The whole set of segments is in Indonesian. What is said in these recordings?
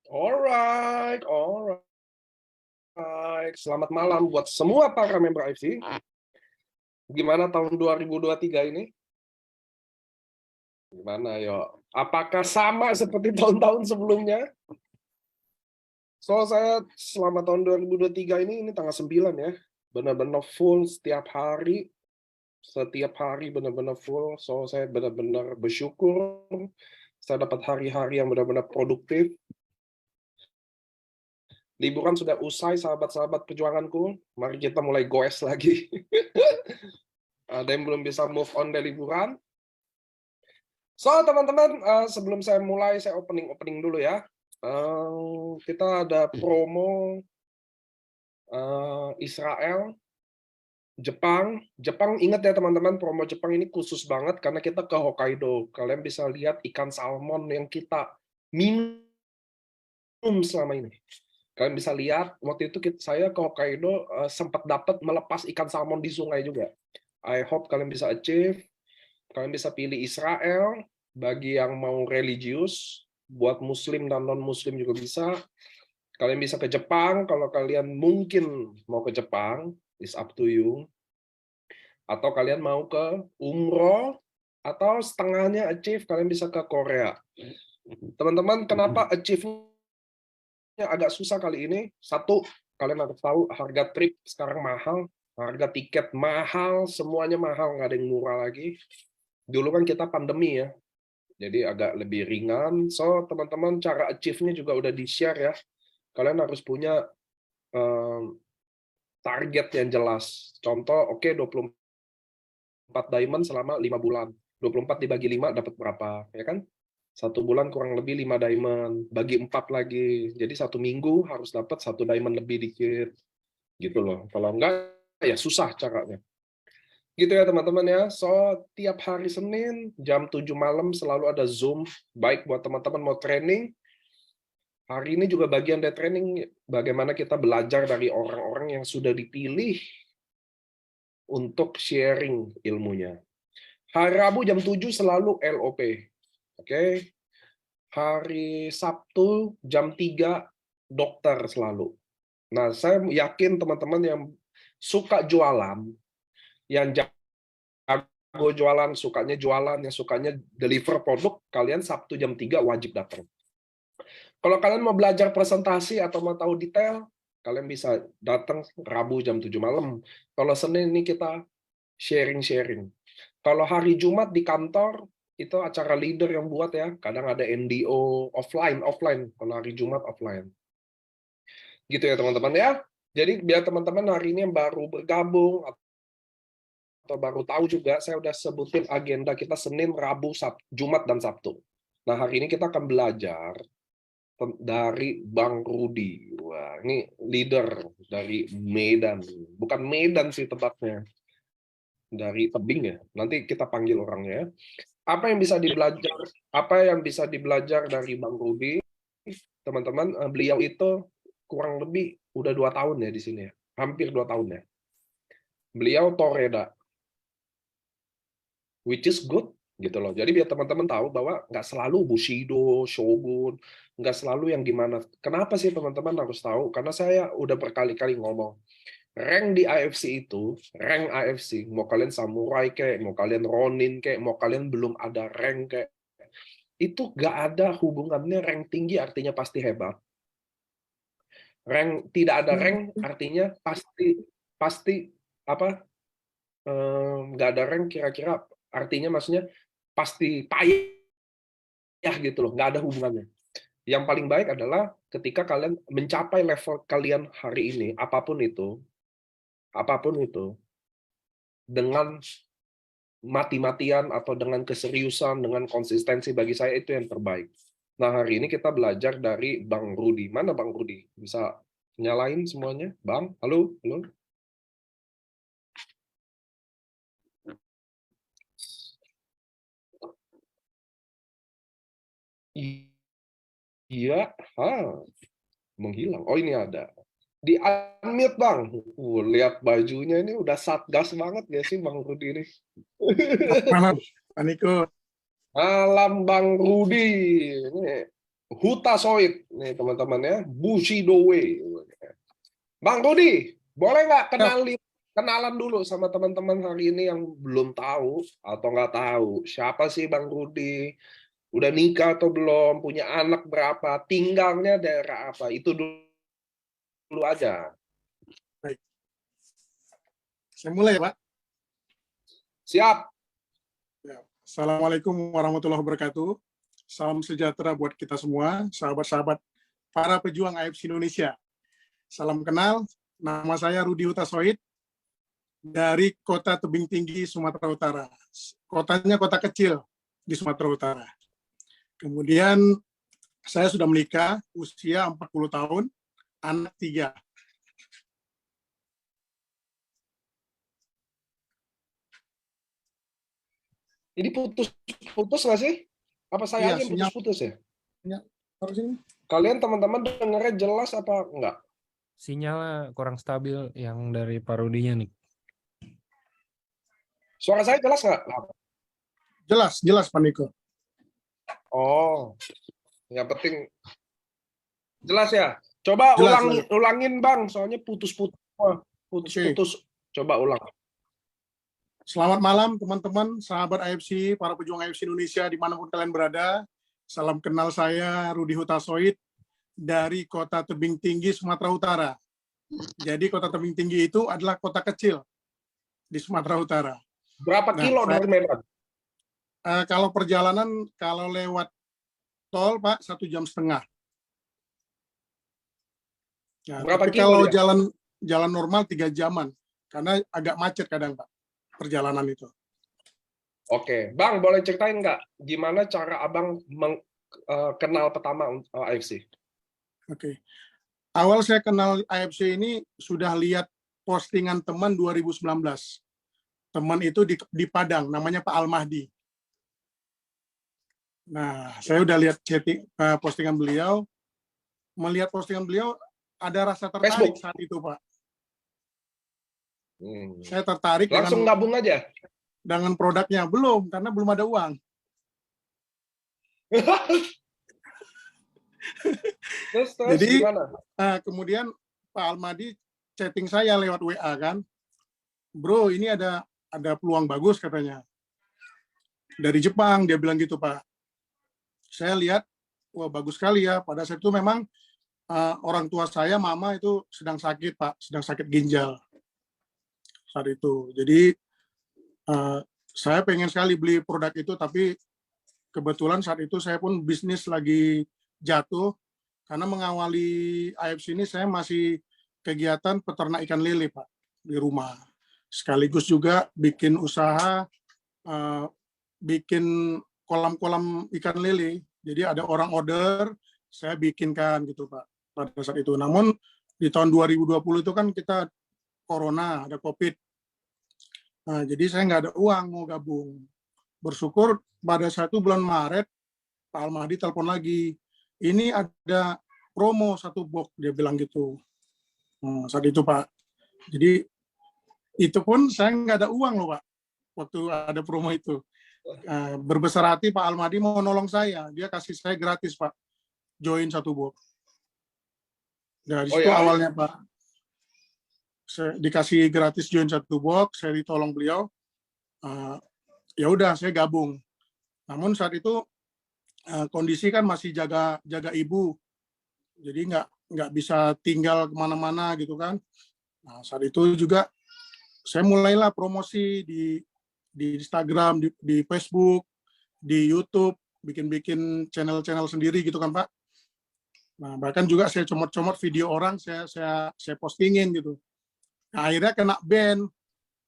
Alright, alright. Selamat malam buat semua para member IFC. Gimana tahun 2023 ini? Gimana yo? Apakah sama seperti tahun-tahun sebelumnya? Saya selama tahun 2023 ini tanggal 9 ya. Benar-benar full setiap hari. Setiap hari benar-benar full. Saya benar-benar bersyukur. Saya dapat hari-hari yang benar-benar produktif. Liburan sudah usai, sahabat-sahabat perjuanganku. Mari kita mulai goes lagi. Ada yang belum bisa move on dari liburan? Teman-teman, sebelum saya mulai, saya opening dulu ya. Kita ada promo Israel, Jepang. Jepang, ingat ya teman-teman, promo Jepang ini khusus banget karena kita ke Hokkaido. Kalian bisa lihat ikan salmon yang kita minum selama ini. Kalian bisa lihat, waktu itu saya ke Hokkaido sempat dapat melepas ikan salmon di sungai juga. I hope kalian bisa achieve. Kalian bisa pilih Israel, bagi yang mau religius, buat muslim dan non-muslim juga bisa. Kalian bisa ke Jepang, kalau kalian mungkin mau ke Jepang, is up to you. Atau kalian mau ke umroh, atau setengahnya achieve, kalian bisa ke Korea. Teman-teman, kenapa achieve-nya agak susah kali ini? Satu, kalian harus tahu harga trip sekarang mahal, harga tiket mahal, semuanya mahal, nggak ada yang murah lagi. Dulu kan kita pandemi ya, jadi agak lebih ringan. Teman-teman, cara achieve-nya juga udah di-share ya. Kalian harus punya target yang jelas. Contoh, oke, 24 diamond selama 5 bulan. 24 dibagi 5 dapat berapa, ya kan? Satu bulan kurang lebih 5 diamond, bagi 4 lagi. Jadi satu minggu harus dapat 1 diamond lebih dikit. Gitu loh. Kalau enggak, ya susah caranya. Gitu ya teman-teman ya. Tiap hari Senin jam 7 malam selalu ada Zoom, baik buat teman-teman mau training. Hari ini juga bagian dari training bagaimana kita belajar dari orang-orang yang sudah dipilih untuk sharing ilmunya. Hari Rabu jam 7 selalu LOP. Oke. Hari Sabtu jam 3 dokter selalu. Nah, saya yakin teman-teman yang suka jualan, yang jago jualan, yang sukanya deliver produk, kalian Sabtu jam 3 wajib datang. Kalau kalian mau belajar presentasi atau mau tahu detail, kalian bisa datang Rabu jam 7 malam. Kalau Senin ini kita sharing-sharing. Kalau hari Jumat di kantor, itu acara leader yang buat ya. Kadang ada NDO, offline. Kalau hari Jumat offline. Gitu ya teman-teman ya. Jadi biar teman-teman hari ini yang baru bergabung, atau baru tahu juga, saya udah sebutin agenda kita Senin, Rabu, Jumat, dan Sabtu. Nah, hari ini kita akan belajar dari Bang Rudi. Wah, ini leader dari Medan. Bukan Medan sih tepatnya. Dari tebing ya. Nanti kita panggil orangnya. Apa yang bisa dibelajar dari Bang Rudi? Teman-teman, beliau itu kurang lebih udah 2 tahun ya di sini ya. Hampir 2 tahun ya. Beliau Toreda, which is good gitu loh. Jadi biar teman-teman tahu bahwa nggak selalu Bushido, Shogun, nggak selalu yang gimana. Kenapa sih teman-teman harus tahu? Karena saya udah berkali-kali ngomong, rank di AFC itu, rank AFC, mau kalian samurai kayak, mau kalian ronin kayak, mau kalian belum ada rank kayak, itu nggak ada hubungannya rank tinggi artinya pasti hebat. Rank tidak ada rank artinya pasti pasti apa? Nggak ada rank kira-kira artinya maksudnya pasti payah gitu loh, nggak ada hubungannya. Yang paling baik adalah ketika kalian mencapai level kalian hari ini, apapun itu, dengan mati-matian atau dengan keseriusan, dengan konsistensi, bagi saya itu yang terbaik. Nah, hari ini kita belajar dari Bang Rudi. Mana Bang Rudi? Bisa nyalain semuanya? Bang, halo? Halo? Iya, menghilang. Oh, ini ada. Di unmute Bang. Lihat bajunya ini udah satgas banget ya sih Bang Rudi ini. Malam, Pak Niko. Malam Bang Rudi. Ini Hutasoid nih teman-teman ya, Bushidoe. Bang Rudi, boleh nggak Ya, kenalan dulu sama teman-teman hari ini yang belum tahu atau nggak tahu siapa sih Bang Rudi, udah nikah atau belum, punya anak berapa, tinggalnya daerah apa, itu dulu aja. baik. Saya mulai ya, Pak. Siap. Ya. Assalamualaikum warahmatullahi wabarakatuh. Salam sejahtera buat kita semua, sahabat-sahabat para pejuang AFC Indonesia. Salam kenal, nama saya Rudi Hutasoid dari Kota Tebing Tinggi, Sumatera Utara. Kotanya kota kecil di Sumatera Utara. Kemudian saya sudah menikah, usia 40 tahun, anak 3. Ini putus nggak sih? Apa saya Iya, aja yang sinyal putus-putus ya? harus ini. Kalian teman-teman dengarnya jelas apa enggak? Sinyalnya kurang stabil yang dari parudinya nih. Suara saya jelas nggak? Jelas, jelas Pak Niko. Oh, yang penting jelas ya. Coba Jelas, jelas. ulangin Bang, soalnya putus-putus. Putus-putus. Coba ulang. Selamat malam teman-teman, sahabat AFC, para pejuang AFC Indonesia dimanapun kalian berada. Salam kenal, saya Rudi Hutasoid dari Kota Tebing Tinggi, Sumatera Utara. Jadi Kota Tebing Tinggi itu adalah kota kecil di Sumatera Utara. Berapa kilo dari Medan? Kalau perjalanan, kalau lewat tol Pak, 1,5 jam. Ya, Berapa tapi kilo kalau dia? jalan normal 3 jaman, karena agak macet kadang Pak, perjalanan itu. Oke, Bang, boleh ceritain nggak gimana cara Abang kenal pertama AFC? Oke. Awal saya kenal AFC ini sudah lihat postingan teman 2019. Teman itu di Padang, namanya Pak Al-Mahdi. Nah, saya udah lihat postingan beliau. Melihat postingan beliau, ada rasa tertarik Facebook? saat itu, Pak. Hmm. Saya tertarik Langsung gabung aja? dengan produknya. Belum, karena belum ada uang. Terus Jadi, gimana? kemudian Pak Al-Mahdi chatting saya lewat WA kan. Bro, ini ada peluang bagus katanya. Dari Jepang, dia bilang gitu, Pak. Saya lihat, wah bagus sekali ya. Pada saat itu memang orang tua saya, mama itu sedang sakit, Pak. Sedang sakit ginjal saat itu. Jadi, saya pengen sekali beli produk itu, tapi kebetulan saat itu saya pun bisnis lagi jatuh. Karena mengawali AFC ini, saya masih kegiatan peternak ikan lele, Pak, di rumah. Sekaligus juga bikin usaha, bikin kolam-kolam ikan lele. Jadi ada orang order, saya bikinkan gitu Pak pada saat itu. Namun di tahun 2020 itu kan kita corona, ada COVID. Nah, jadi saya nggak ada uang mau gabung. Bersyukur pada saat itu bulan Maret, Pak Al-Mahdi telepon lagi. Ini ada promo 1 box, dia bilang gitu. Nah, saat itu Pak. Jadi itu pun saya nggak ada uang loh Pak, waktu ada promo itu. Berbesar hati Pak Al-Mahdi mau nolong saya. Dia kasih saya gratis Pak, join 1 box. Dari situ ya? awalnya Pak. Saya dikasih gratis join 1 box, saya ditolong beliau. Ya udah saya gabung. Namun saat itu kondisi kan masih jaga ibu, jadi nggak bisa tinggal kemana-mana gitu kan. Nah, saat itu juga saya mulailah promosi di Instagram, di Facebook, di YouTube, bikin channel-channel sendiri gitu kan Pak. Nah, bahkan juga saya comot-comot video orang, saya postingin gitu. Nah, akhirnya kena ban.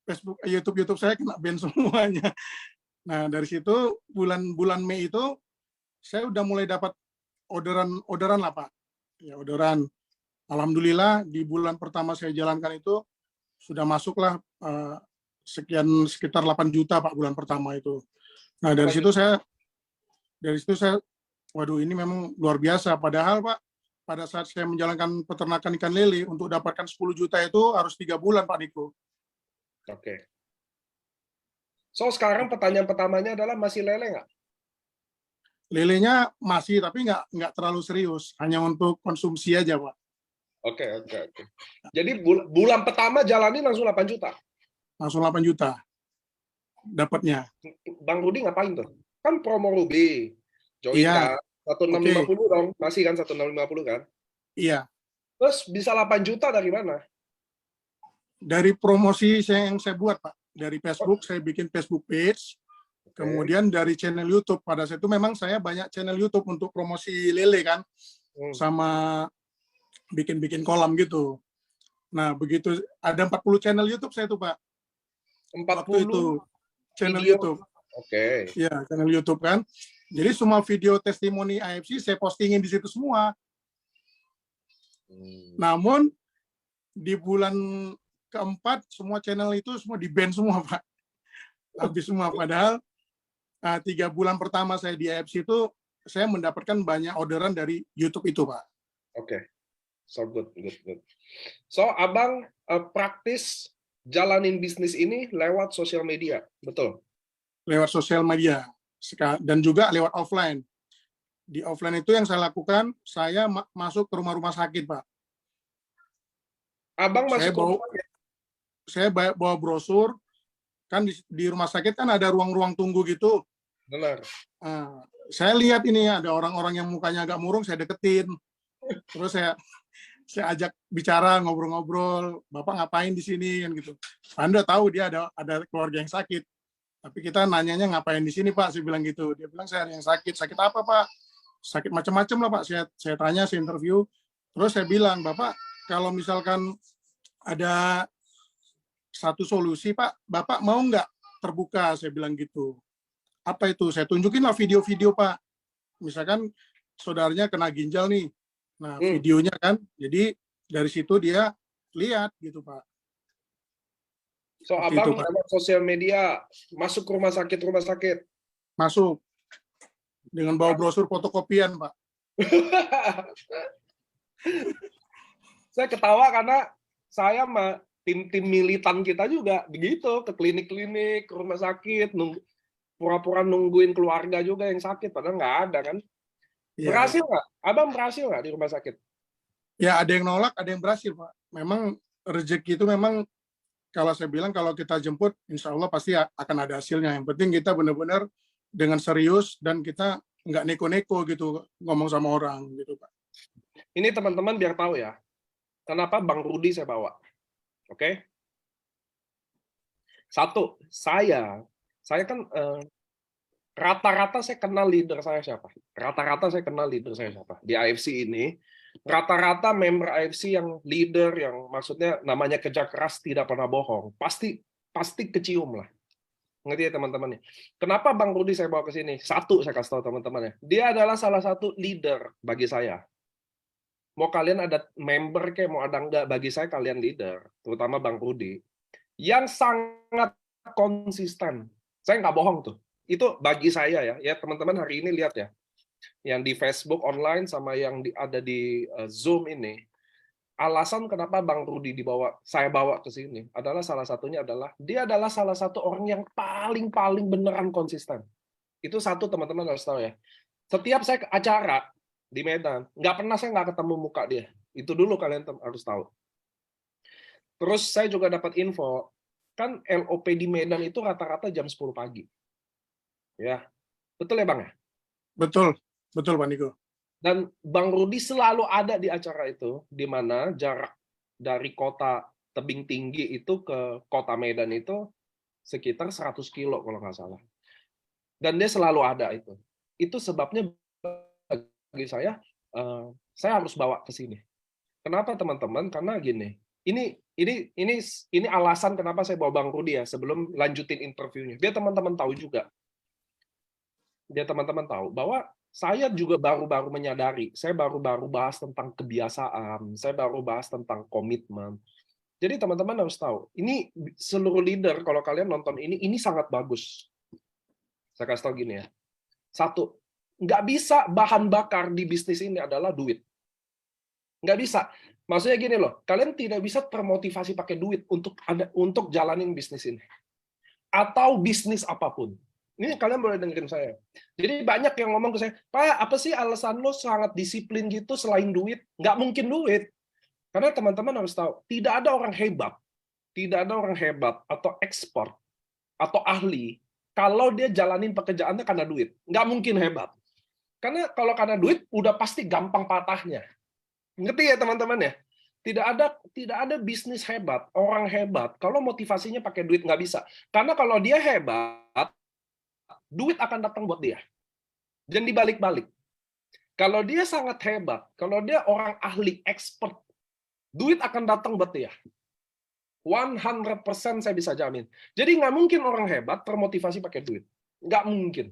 Facebook, YouTube saya kena ban semuanya. Nah, dari situ bulan Mei itu saya udah mulai dapat orderan lah Pak. Ya, orderan. Alhamdulillah di bulan pertama saya jalankan itu sudah masuklah sekitar 8 juta Pak bulan pertama itu. Nah, dari situ saya waduh ini memang luar biasa. Padahal Pak, pada saat saya menjalankan peternakan ikan lele, untuk dapatkan 10 juta itu harus 3 bulan Pak Niko. Oke. So, sekarang pertanyaan pertamanya adalah masih lele nggak? Lelenya masih, tapi nggak terlalu serius, hanya untuk konsumsi aja, Pak. Oke. Jadi bulan pertama jalanin langsung 8 juta. Langsung 8 juta dapatnya. Bang Rudi ngapain tuh? Kan promo Ruby. Join Iya, kan 1650 dong. Masih kan 1650 kan? iya. Terus bisa 8 juta dari mana? Dari promosi yang saya buat, Pak. Dari Facebook, saya bikin Facebook page. Kemudian dari channel YouTube. Pada saat itu memang saya banyak channel YouTube untuk promosi lele kan. Sama bikin-bikin kolam gitu. Nah, begitu ada 40 channel YouTube saya tuh, Pak. 40 Waktu itu channel video. YouTube. Oke. Ya, channel YouTube kan. Jadi semua video testimoni AFC saya postingin di situ semua. Namun di bulan keempat semua channel itu semua di-ban semua, Pak. Habis semua. Padahal 3 bulan pertama saya di AFC itu saya mendapatkan banyak orderan dari YouTube itu, Pak. Oke. So good. So Abang praktis jalanin bisnis ini lewat sosial media, betul? Lewat sosial media dan juga lewat offline. Di offline itu yang saya lakukan, saya masuk ke rumah-rumah sakit, Pak. Abang masuk ke rumah sakit? Saya bawa brosur, kan di rumah sakit kan ada ruang-ruang tunggu gitu. Benar. Saya lihat ini ada orang-orang yang mukanya agak murung, saya deketin. Terus saya ajak bicara, ngobrol-ngobrol, Bapak ngapain di sini kan gitu. Anda tahu dia ada keluarga yang sakit. Tapi kita nanyanya ngapain di sini, Pak? Saya bilang gitu. Dia bilang saya ada yang sakit. Sakit apa, Pak? Sakit macam-macam lah, Pak. Saya tanya, saya interview. Terus saya bilang, Bapak, kalau misalkan ada satu solusi, Pak, Bapak mau nggak terbuka? Saya bilang gitu. Apa itu? Saya tunjukin lah video-video, Pak. Misalkan saudaranya kena ginjal nih. Nah, videonya kan. Jadi dari situ dia lihat gitu, Pak. So Abang lewat sosial media masuk ke rumah sakit. Masuk. Dengan bawa brosur fotokopian, Pak. Saya ketawa karena saya sama tim militan kita juga begitu, ke klinik-klinik, ke rumah sakit, pura-pura nungguin keluarga juga yang sakit, padahal nggak ada kan. Berhasil nggak? Abang berhasil nggak di rumah sakit? Ya, ada yang nolak, ada yang berhasil, Pak. Memang rezeki itu memang, kalau saya bilang, kalau kita jemput, insya Allah pasti akan ada hasilnya. Yang penting kita benar-benar dengan serius dan kita nggak neko-neko gitu ngomong sama orang gitu, Pak. Ini teman-teman biar tahu ya, kenapa Bang Rudi saya bawa. Oke? Satu, saya kan rata-rata saya kenal leader saya siapa. Di AFC ini, rata-rata member AFC yang leader, yang maksudnya namanya kerja keras, tidak pernah bohong, pasti kecium lah. Ngerti ya teman-teman? Kenapa Bang Rudi saya bawa ke sini? Satu, saya kasih tahu teman-teman ya. Dia adalah salah satu leader bagi saya. Mau kalian ada member kayak mau ada enggak, bagi saya kalian leader, terutama Bang Rudi, yang sangat konsisten. Saya nggak bohong tuh. Itu bagi saya ya. Ya teman-teman hari ini lihat ya. Yang di Facebook online sama yang ada di Zoom ini. Alasan kenapa Bang Rudi saya bawa ke sini adalah salah satunya adalah dia adalah salah satu orang yang paling beneran konsisten. Itu satu teman-teman harus tahu ya. Setiap saya ke acara di Medan, nggak pernah saya nggak ketemu muka dia. Itu dulu kalian harus tahu. Terus saya juga dapat info, kan LOP di Medan itu rata-rata jam 10 pagi. Ya, betul ya Bang ya? Betul Pak Niko. Dan Bang Rudi selalu ada di acara itu, di mana jarak dari kota tebing tinggi itu ke kota Medan itu sekitar 100 kilo kalau nggak salah. Dan dia selalu ada itu. Itu sebabnya bagi saya harus bawa ke sini. Kenapa teman-teman? Karena gini, ini alasan kenapa saya bawa Bang Rudi ya sebelum lanjutin interviewnya. Dia teman-teman tahu juga. Dia teman-teman tahu bahwa saya juga baru-baru menyadari, saya baru-baru bahas tentang kebiasaan, saya baru bahas tentang komitmen. Jadi teman-teman harus tahu, ini seluruh leader kalau kalian nonton ini sangat bagus. Saya kasih tahu gini ya. Satu, nggak bisa bahan bakar di bisnis ini adalah duit. Nggak bisa. Maksudnya gini loh, kalian tidak bisa termotivasi pakai duit untuk jalanin bisnis ini. Atau bisnis apapun. Ini kalian boleh dengerin saya. Jadi banyak yang ngomong ke saya, Pak, apa sih alasan lo sangat disiplin gitu selain duit? Nggak mungkin duit. Karena teman-teman harus tahu, tidak ada orang hebat atau ekspor atau ahli kalau dia jalanin pekerjaannya karena duit. Nggak mungkin hebat. Karena kalau karena duit, udah pasti gampang patahnya. Ngerti ya teman-teman ya? Tidak ada bisnis hebat, orang hebat, kalau motivasinya pakai duit nggak bisa. Karena kalau dia hebat, duit akan datang buat dia. Dan dibalik-balik. Kalau dia sangat hebat, kalau dia orang ahli, expert, duit akan datang buat dia. 100% saya bisa jamin. Jadi nggak mungkin orang hebat termotivasi pakai duit. Nggak mungkin.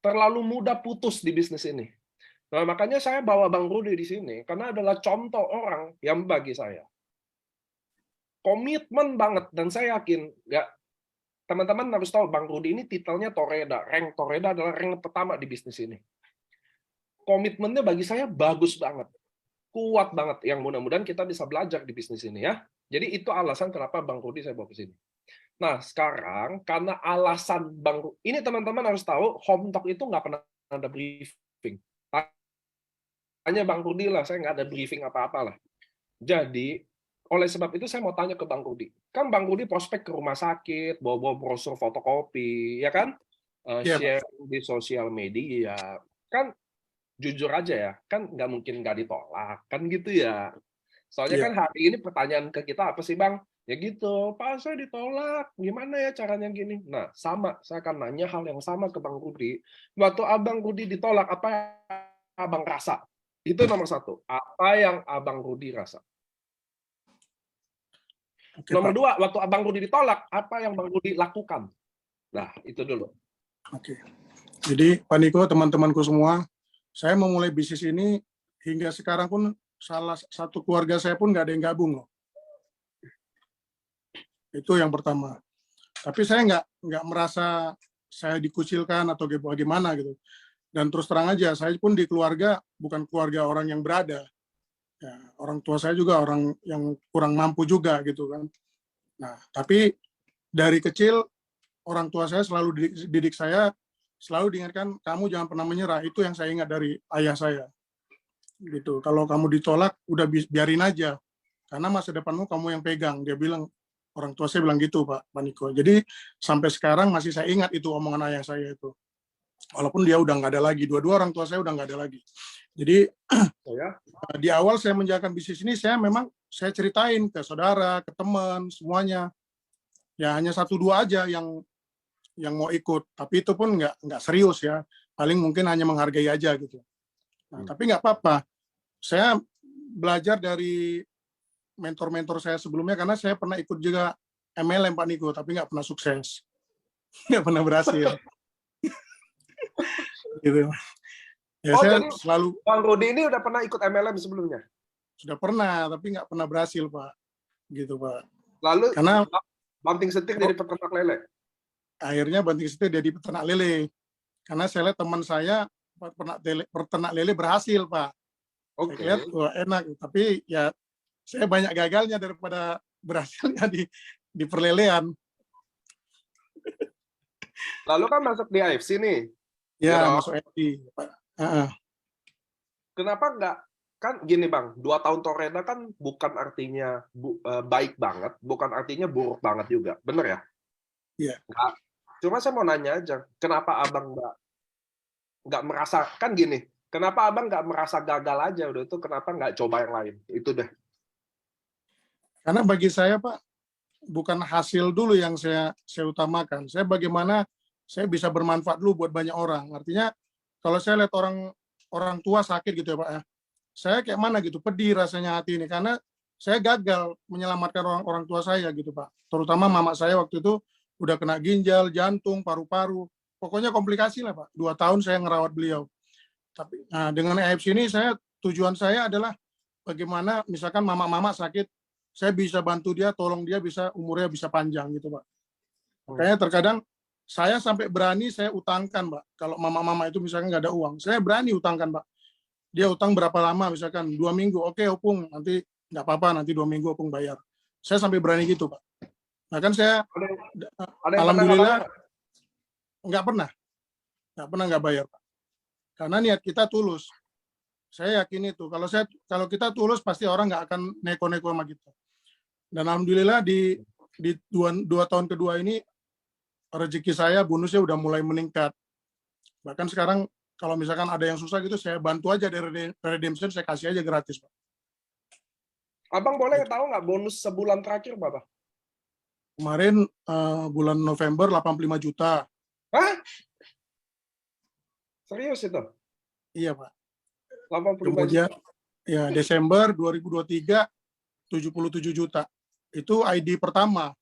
Terlalu mudah putus di bisnis ini. Nah, makanya saya bawa Bang Rudi di sini, karena adalah contoh orang yang bagi saya komitmen banget, dan saya yakin, ya, teman-teman harus tahu, Bang Rudi ini titelnya Toreda. Rank Toreda adalah rank pertama di bisnis ini. Komitmennya bagi saya bagus banget. Kuat banget, yang mudah-mudahan kita bisa belajar di bisnis ini ya. Jadi itu alasan kenapa Bang Rudi saya bawa ke sini. Nah, sekarang karena alasan Bang Rudi, ini teman-teman harus tahu, Home Talk itu nggak pernah ada briefing. Hanya Bang Rudi lah, saya nggak ada briefing apa-apa lah. Jadi, oleh sebab itu saya mau tanya ke Bang Rudi. Kan Bang Rudi prospek ke rumah sakit, bawa-bawa brosur fotokopi, ya kan? Share di sosial media. Kan jujur aja ya, kan nggak mungkin nggak ditolak, kan gitu ya. Soalnya kan hari ini pertanyaan ke kita apa sih Bang? Ya gitu, Pak saya ditolak, gimana ya caranya gini? Nah, sama, saya akan nanya hal yang sama ke Bang Rudi. Waktu Abang Rudi ditolak, apa yang Abang rasa? Itu nomor satu. Apa yang Abang Rudi rasa? Oke, nomor dua, waktu Abang Rudi ditolak, apa yang Bang Rudi lakukan? Nah, itu dulu. Oke. Jadi, Pak Niko, teman-temanku semua, saya memulai bisnis ini hingga sekarang pun salah satu keluarga saya pun nggak ada yang gabung loh. Itu yang pertama. Tapi saya nggak merasa saya dikucilkan atau bagaimana gitu. Dan terus terang aja, saya pun di keluarga bukan keluarga orang yang berada. Ya, orang tua saya juga orang yang kurang mampu juga gitu kan. Nah, tapi dari kecil orang tua saya selalu didik saya, selalu diingatkan kamu jangan pernah menyerah. Itu yang saya ingat dari ayah saya. Gitu. Kalau kamu ditolak, udah biarin aja. Karena masa depanmu kamu yang pegang. Dia bilang, orang tua saya bilang gitu, Pak Niko. Jadi sampai sekarang masih saya ingat itu omongan ayah saya itu. Walaupun dia udah nggak ada lagi, dua-dua orang tua saya udah nggak ada lagi. Jadi di awal saya menjalankan bisnis ini, saya ceritain ke saudara, ke teman, semuanya. Ya hanya 1-2 aja yang mau ikut, tapi itu pun nggak serius ya. Paling mungkin hanya menghargai aja gitu. Nah, tapi nggak apa-apa. Saya belajar dari mentor-mentor saya sebelumnya, karena saya pernah ikut juga MLM Pak Niko, tapi nggak pernah sukses, nggak pernah berhasil. Gitu. Ya, saya selalu. Bang Rudi ini udah pernah ikut MLM sebelumnya? Sudah pernah, tapi nggak pernah berhasil, Pak. Gitu, Pak. Lalu karena banting setir jadi peternak lele? Akhirnya banting setir jadi peternak lele. Karena saya lihat teman saya peternak lele berhasil, Pak. Saya lihat enak, tapi ya saya banyak gagalnya daripada berhasilnya di perlelean. Lalu kan masuk di AFC nih. Ya, masuk AFC, Pak. Kenapa nggak, kan gini Bang, 2 tahun Toreda kan bukan artinya baik banget, bukan artinya buruk banget juga, bener ya? Iya. Cuma saya mau nanya aja, kenapa Abang nggak merasa, kan gini, kenapa Abang nggak merasa gagal aja udah itu, kenapa nggak coba yang lain? Itu deh. Karena bagi saya Pak, bukan hasil dulu yang saya utamakan. Saya bagaimana saya bisa bermanfaat dulu buat banyak orang. Artinya kalau saya lihat orang tua sakit gitu ya Pak ya, saya kayak mana gitu, pedih rasanya hati ini, karena saya gagal menyelamatkan orang tua saya gitu Pak. Terutama mama saya waktu itu udah kena ginjal, jantung, paru-paru, pokoknya komplikasi lah Pak. 2 tahun saya ngerawat beliau. Tapi dengan AFC ini tujuan saya adalah bagaimana misalkan mama-mama sakit, saya bisa bantu dia, tolong dia bisa umurnya bisa panjang gitu Pak. Makanya terkadang saya sampai berani saya utangkan Pak. Kalau mama-mama itu misalkan nggak ada uang, saya berani utangkan Pak. Dia utang berapa lama, misalkan 2 minggu, oke Opung, nanti nggak apa-apa, nanti 2 minggu Opung bayar. Saya sampai berani gitu Pak. Nah kan saya, alhamdulillah, Nggak pernah nggak bayar, Pak. Karena niat kita tulus. Saya yakin itu. Kalau kita tulus pasti orang nggak akan neko-neko sama kita. Dan alhamdulillah di dua tahun kedua ini rezeki saya bonusnya udah mulai meningkat. Bahkan sekarang kalau misalkan ada yang susah gitu, saya bantu aja dari redemption, saya kasih aja gratis, Pak. Abang boleh tahu nggak bonus sebulan terakhir berapa? Kemarin bulan November 85 juta. Hah? Serius itu? Iya, Pak. 85 Kemudian juta. ya Desember 2023 77 juta. Itu ID pertama.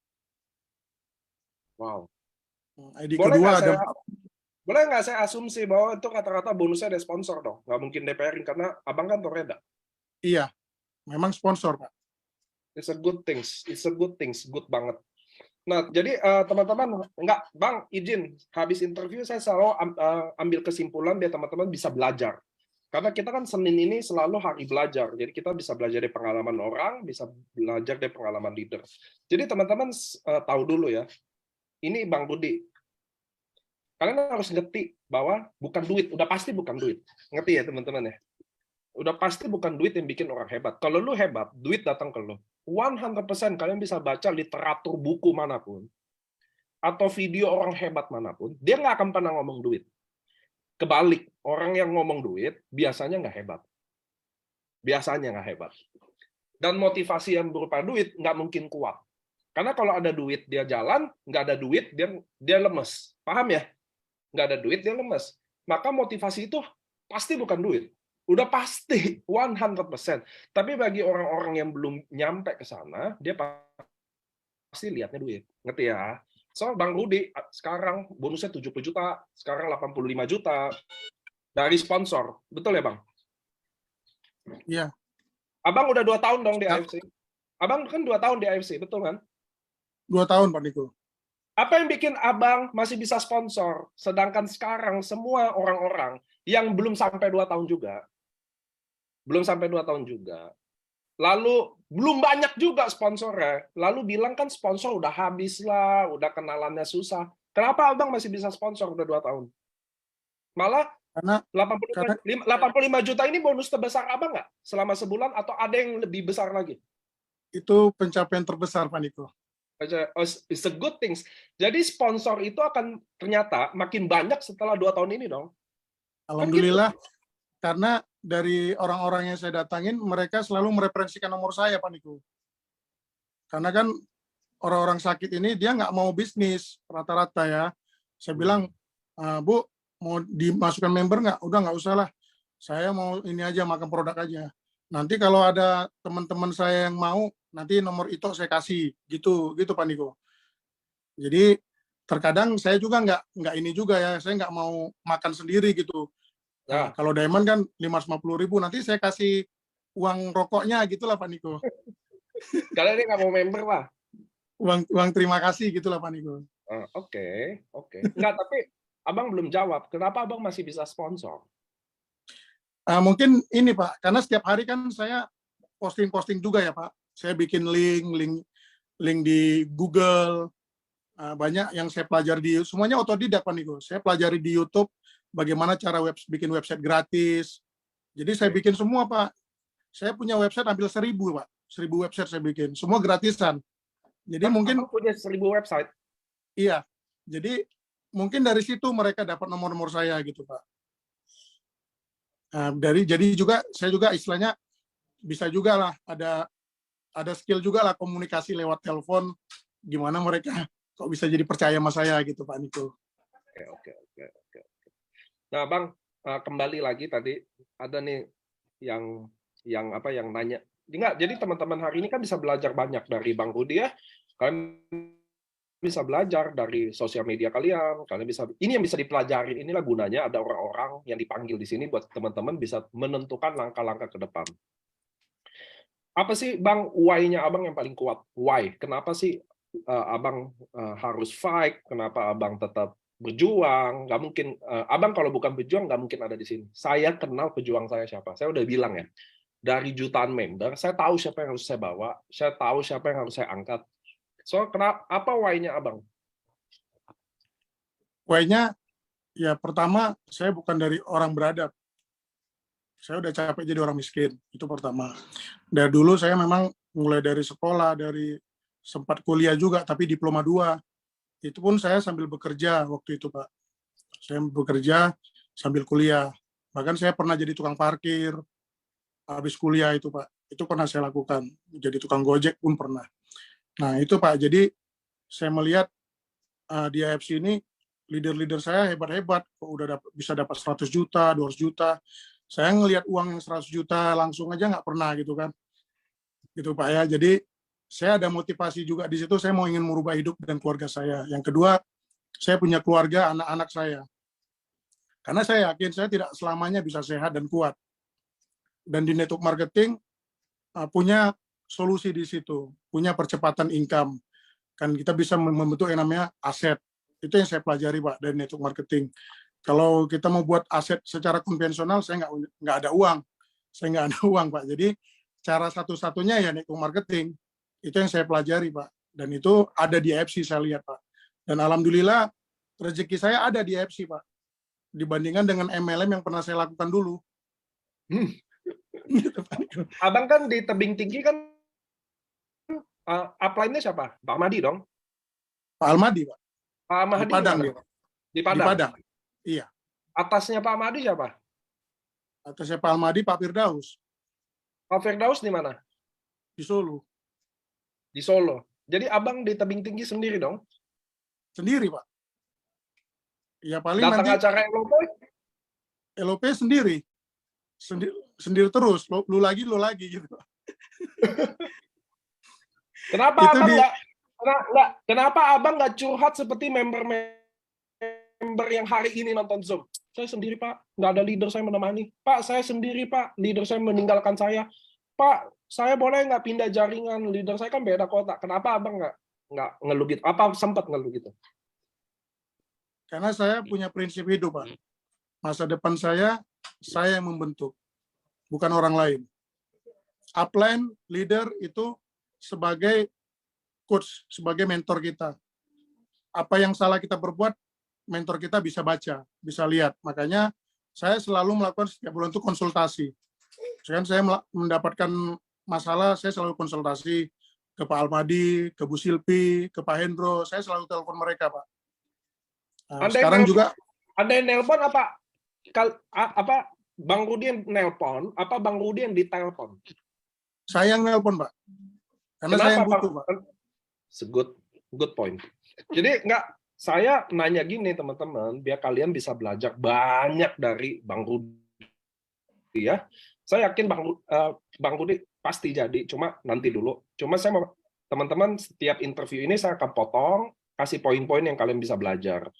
Wow. ID Boleh kedua nggak ada boleh nggak saya asumsi bahwa itu rata-rata bonusnya ada sponsor dong? Nggak mungkin DPR-in karena abang kan Toreda. iya. Memang sponsor, Pak. It's a good things. It's a good things. Good banget. Nah, jadi teman-teman, nggak, Bang, izin, habis interview saya selalu ambil kesimpulan biar teman-teman bisa belajar. Karena kita kan Senin ini selalu hari belajar, jadi kita bisa belajar dari pengalaman orang, bisa belajar dari pengalaman leader. Jadi teman-teman tahu dulu ya, ini Bang Budi, kalian harus ngerti bahwa bukan duit, udah pasti bukan duit. Ngerti ya teman-teman ya? Udah pasti bukan duit yang bikin orang hebat. Kalau lu hebat, duit datang ke lu. 100% kalian bisa baca literatur buku manapun, atau video orang hebat manapun, dia nggak akan pernah ngomong duit. Kebalik, orang yang ngomong duit biasanya nggak hebat. Biasanya nggak hebat. Dan motivasi yang berupa duit nggak mungkin kuat. Karena kalau ada duit dia jalan, nggak ada duit dia lemes. Paham ya? Nggak ada duit dia lemes. Maka motivasi itu pasti bukan duit. Udah pasti 100%. Tapi bagi orang-orang yang belum nyampe ke sana, dia pasti lihatnya duit. Ngerti ya? So, Bang Rudi sekarang bonusnya 70 juta, sekarang 85 juta dari sponsor. Betul ya, Bang? Iya. Abang udah 2 tahun dong di AFC. Abang kan 2 tahun di AFC, betul kan? 2 tahun, Pak Niko. Apa yang bikin Abang masih bisa sponsor, sedangkan sekarang semua orang-orang yang belum sampai 2 tahun juga, lalu belum banyak juga sponsornya, lalu bilang kan sponsor udah habis lah, udah kenalannya susah. Kenapa Abang masih bisa sponsor udah 2 tahun? Malah Karena 85 juta ini bonus terbesar Abang nggak selama sebulan, atau ada yang lebih besar lagi? itu pencapaian terbesar, Pak Niko. It's a good things. Jadi sponsor itu akan ternyata makin banyak setelah 2 tahun ini dong. Alhamdulillah, karena dari orang-orang yang saya datangin, mereka selalu mereferensikan nomor saya, Pak Niko. Karena kan orang-orang sakit ini dia nggak mau bisnis rata-rata ya. Saya bilang, Bu, mau dimasukkan member nggak? Udah nggak usah lah. Saya mau ini aja, makan produk aja. Nanti kalau ada teman-teman saya yang mau, nanti nomor itu saya kasih. Gitu Pak Niko. Jadi terkadang saya juga nggak ini juga ya. Saya nggak mau makan sendiri gitu. Nah, kalau Diamond kan 550.000, nanti saya kasih uang rokoknya gitulah Pak Niko. Kalau dia nggak mau member lah. Uang terima kasih gitulah Pak Niko. Oke. Nggak, tapi Abang belum jawab. Kenapa Abang masih bisa sponsor? Mungkin ini Pak, karena setiap hari kan saya posting juga ya Pak. Saya bikin link di Google. Banyak yang saya pelajari semuanya otodidak Pak Niko. Saya pelajari di YouTube bagaimana cara bikin website gratis. Jadi saya bikin semua Pak. Saya punya website hampir 1.000 Pak. 1.000 website saya bikin. Semua gratisan. Jadi mungkin punya 1.000 website. Iya. Jadi mungkin dari situ mereka dapat nomor-nomor saya gitu Pak. Jadi juga saya juga istilahnya bisa juga lah ada skill juga lah komunikasi lewat telepon, gimana mereka kok bisa jadi percaya sama saya gitu Pak Niko. Oke. Nah Bang, kembali lagi tadi ada nih yang nanya. Jadi teman-teman hari ini kan bisa belajar banyak dari Bang Rudi ya. Kalian bisa belajar dari sosial media kalian bisa, ini yang bisa dipelajarin, inilah gunanya ada orang-orang yang dipanggil di sini buat teman-teman bisa menentukan langkah-langkah ke depan. Apa sih Bang why-nya Abang yang paling kuat? Why? Kenapa sih Abang harus fight? Kenapa Abang tetap berjuang? Nggak mungkin, Abang kalau bukan berjuang nggak mungkin ada di sini. Saya kenal pejuang saya siapa. Saya udah bilang ya, dari jutaan member, saya tahu siapa yang harus saya bawa, saya tahu siapa yang harus saya angkat. So, apa why-nya Abang? Poinnya, ya pertama, saya bukan dari orang beradab. Saya udah capek jadi orang miskin, itu pertama. Dari dulu saya memang mulai dari sekolah, dari sempat kuliah juga, tapi diploma 2. Itu pun saya sambil bekerja waktu itu, Pak. Saya bekerja sambil kuliah. Bahkan saya pernah jadi tukang parkir, habis kuliah itu, Pak. Itu pernah saya lakukan. Jadi tukang Gojek pun pernah. Nah, itu, Pak. Jadi saya melihat di AFC ini leader-leader saya hebat-hebat. Kok udah bisa dapat 100 juta, 200 juta. Saya ngelihat uang yang 100 juta langsung aja nggak pernah gitu kan. Gitu, Pak ya. Jadi saya ada motivasi juga di situ. Saya mau ingin merubah hidup dan keluarga saya. Yang kedua, saya punya keluarga, anak-anak saya. Karena saya yakin saya tidak selamanya bisa sehat dan kuat. Dan di network marketing punya solusi di situ, punya percepatan income. Kan kita bisa membentuk yang namanya aset. Itu yang saya pelajari, Pak, dari network marketing. Kalau kita mau buat aset secara konvensional, saya nggak ada uang. Saya nggak ada uang, Pak. Jadi cara satu-satunya ya network marketing. Itu yang saya pelajari, Pak. Dan itu ada di AFC saya lihat, Pak. Dan alhamdulillah rezeki saya ada di AFC, Pak. Dibandingkan dengan MLM yang pernah saya lakukan dulu. Abang kan di tebing tinggi kan upline-nya siapa? Pak Ahmadi dong? Pak Almadi, Pak. Pak Ahmadi Di Padang mana? dia. Di Padang. Di Padang. Iya. Atasnya Pak Ahmadi siapa? Atasnya Pak Almadi, Pak Firdaus. Pak Firdaus di mana? Di Solo. Di Solo. Jadi abang di tebing tinggi sendiri dong? Sendiri, Pak. Ya paling Datang nanti acara LOP? LOP sendiri. Sendiri terus. Lu lagi gitu. Kenapa Itu abang di kenapa abang nggak curhat seperti member yang hari ini nonton Zoom? Saya sendiri, Pak. Nggak ada leader saya menemani. Pak, saya sendiri, Pak. Leader saya meninggalkan saya. Pak, saya boleh nggak pindah jaringan? Leader saya kan beda kota. Kenapa abang nggak ngeluh gitu? Apa sempat ngeluh gitu? karena saya punya prinsip hidup, Pak. Masa depan saya yang membentuk, bukan orang lain. Upline, leader itu sebagai coach, sebagai mentor kita. Apa yang salah kita berbuat, mentor kita bisa baca, bisa lihat. Makanya saya selalu melakukan setiap bulan itu konsultasi. Misalkan saya mendapatkan masalah, saya selalu konsultasi ke Pak Almadi, ke Bu Silpi, ke Pak Hendro. Saya selalu telepon mereka, Pak. Nah, sekarang juga ada yang nelpon apa Bang Rudi yang nelpon, apa Bang Rudi yang ditelepon? saya yang nelpon, Pak. Karena Kenapa, saya yang butuh, Pak. Good point. Jadi saya nanya gini teman-teman, biar kalian bisa belajar banyak dari Bang Rudi ya. Saya yakin Bang Rudi pasti jadi, cuma nanti dulu. Cuma saya mau teman-teman setiap interview ini saya akan potong, kasih poin-poin yang kalian bisa belajar.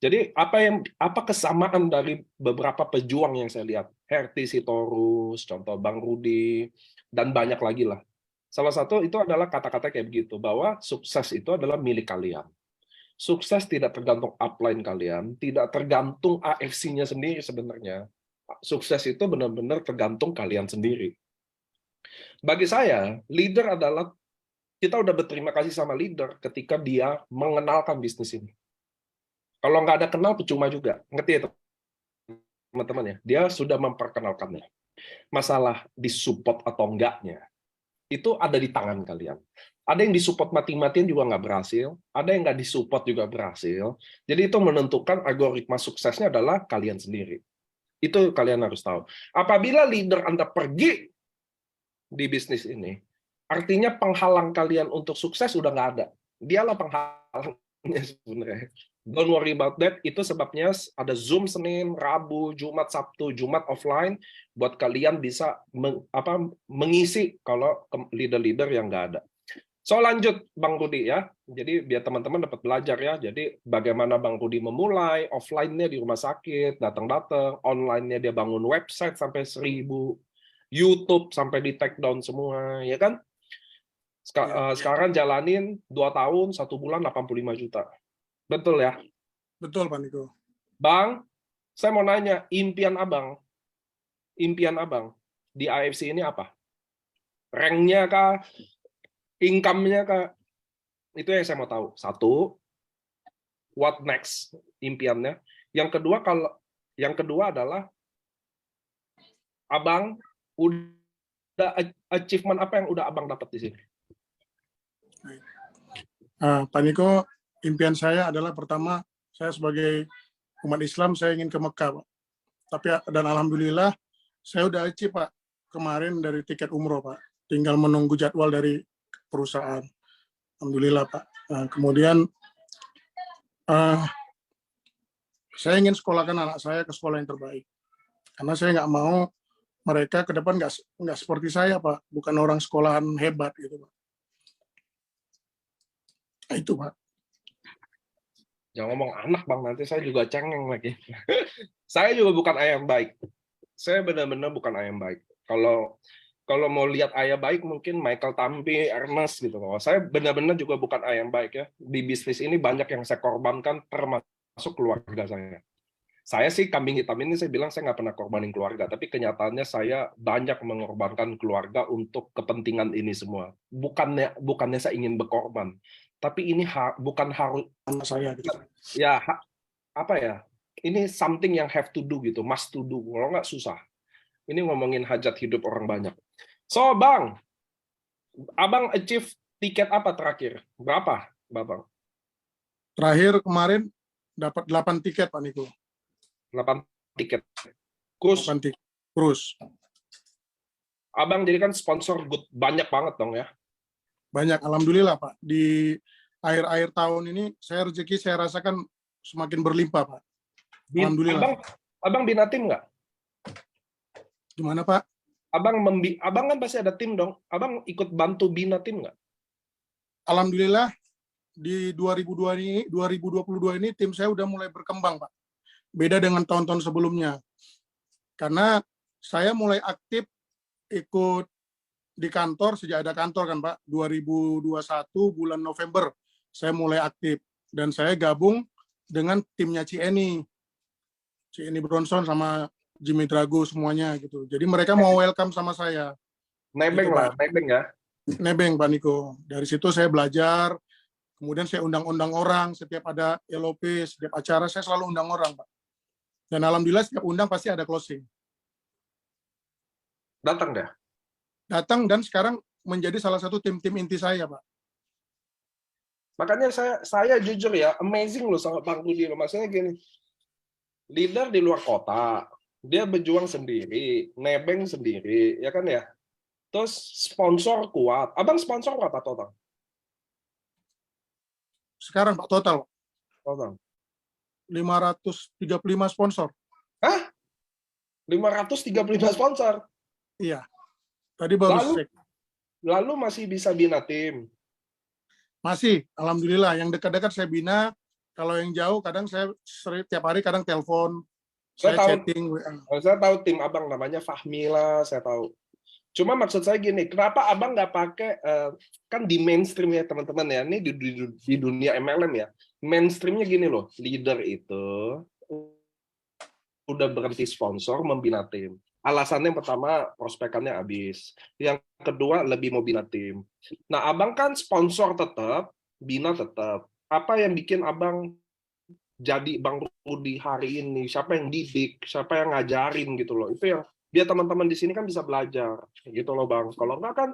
Jadi apa kesamaan dari beberapa pejuang yang saya lihat? Herti Sitorus, contoh Bang Rudi, dan banyak lagi lah. Salah satu itu adalah kata-kata kayak begitu, bahwa sukses itu adalah milik kalian. Sukses tidak tergantung upline kalian, tidak tergantung AFC-nya sendiri sebenarnya. Sukses itu benar-benar tergantung kalian sendiri. Bagi saya, leader adalah, kita udah berterima kasih sama leader ketika dia mengenalkan bisnis ini. Kalau nggak ada kenal, percuma juga. Ngerti ya teman-teman ya? Dia sudah memperkenalkannya. Masalah disupport atau enggaknya, itu ada di tangan kalian. Ada yang disupport mati-matian juga nggak berhasil, ada yang nggak disupport juga berhasil. Jadi itu menentukan algoritma suksesnya adalah kalian sendiri. Itu kalian harus tahu. Apabila leader Anda pergi di bisnis ini, artinya penghalang kalian untuk sukses udah nggak ada. Dialah penghalangnya sebenarnya. Don't worry about that. Itu sebabnya ada Zoom Senin, Rabu, Jumat, Sabtu, Jumat offline buat kalian bisa mengisi kalau leader-leader yang nggak ada. So lanjut Bang Rudi ya. Jadi biar teman-teman dapat belajar ya. Jadi bagaimana Bang Rudi memulai, offline-nya di rumah sakit, datang-datang, online-nya dia bangun website sampai 1000, YouTube sampai di take down semua, ya kan? Sekarang jalanin 2 tahun, 1 bulan 85 juta. Betul ya? Betul, Pak Niko. Bang, saya mau nanya, impian abang di AFC ini apa? Rank-nya kah? Income-nya kah? Itu yang saya mau tahu. 1, what next impiannya. Yang kedua adalah Abang udah achievement apa yang udah Abang dapat di sini? Pak Niko, impian saya adalah pertama, saya sebagai umat Islam, saya ingin ke Mekah, Pak. Tapi dan alhamdulillah, saya udah achieve, Pak, kemarin dari tiket umroh, Pak. Tinggal menunggu jadwal dari perusahaan. Alhamdulillah, Pak. Kemudian saya ingin sekolahkan anak saya ke sekolah yang terbaik. Karena saya nggak mau mereka ke depan nggak seperti saya, Pak. Bukan orang sekolahan hebat gitu, Pak. Nah, itu, Pak. Jangan ngomong anak, Bang, nanti saya juga cengeng lagi. Saya juga bukan ayah yang baik. Saya benar-benar bukan ayah yang baik. Kalau mau lihat ayah baik mungkin Michael Tampi, Ernest gitu. Saya benar-benar juga bukan ayah yang baik ya. Di bisnis ini banyak yang saya korbankan termasuk keluarga saya. Saya sih kambing hitam ini saya bilang saya nggak pernah korbanin keluarga, tapi kenyataannya saya banyak mengorbankan keluarga untuk kepentingan ini semua. Bukannya saya ingin berkorban, tapi ini bukan harus Sama saya gitu. ya apa ya? Ini something yang have to do gitu, must to do. Kalau nggak susah. Ini ngomongin hajat hidup orang banyak. So, Bang, Abang achieve tiket apa terakhir? Berapa, Babang? Terakhir kemarin dapat 8 tiket, Pak Niko. 8 tiket. Cruise. 8 tiket. Cruise. Abang jadi kan sponsor good banyak banget dong ya. Banyak, alhamdulillah, Pak. Di akhir-akhir tahun ini saya rezeki saya rasakan semakin berlimpah, Pak. Alhamdulillah. Abang bina tim nggak? Gimana, Pak? Abang kan pasti ada tim dong. Abang ikut bantu bina tim nggak? Alhamdulillah di 2022 ini tim saya udah mulai berkembang, Pak. Beda dengan tahun-tahun sebelumnya. Karena saya mulai aktif ikut di kantor sejak ada kantor kan, Pak. 2021 bulan November saya mulai aktif dan saya gabung dengan timnya Cieni Bronson sama Jimmy Drago semuanya gitu. Jadi mereka mau welcome sama saya. Nebeng gitu, lah, Pak. nebeng ya. Nebeng, Pak Niko. Dari situ saya belajar, kemudian saya undang-undang orang, setiap ada LOP, setiap acara saya selalu undang orang, Pak. Dan alhamdulillah setiap undang pasti ada closing. Datang deh. Datang dan sekarang menjadi salah satu tim-tim inti saya, Pak. Makanya saya jujur ya, amazing loh sama Bang Budi. Maksudnya gini, leader di luar kota, dia berjuang sendiri, nebeng sendiri, ya kan ya. Terus sponsor kuat. Abang sponsor berapa total? Sekarang, Pak, total Total. 535 sponsor. Hah? 535 sponsor? Iya. Tadi baru cek. Lalu masih bisa bina tim? Masih, alhamdulillah. Yang dekat-dekat saya bina. Kalau yang jauh, kadang saya tiap hari kadang telepon. Saya chatting. Saya tahu tim Abang namanya Fahmila, saya tahu. Cuma maksud saya gini, kenapa Abang nggak pakai, kan di mainstream ya teman-teman ya, ini di dunia MLM ya, mainstreamnya gini loh, leader itu udah berhenti sponsor, membina tim. Alasannya pertama, prospekannya habis. Yang kedua, lebih mau bina tim. Nah, Abang kan sponsor tetap, bina tetap. Apa yang bikin Abang jadi Bang Rudi hari ini? Siapa yang didik? Siapa yang ngajarin gitu loh? Itu yang biar teman-teman di sini kan bisa belajar. Gitu loh, Bang. Kalau enggak kan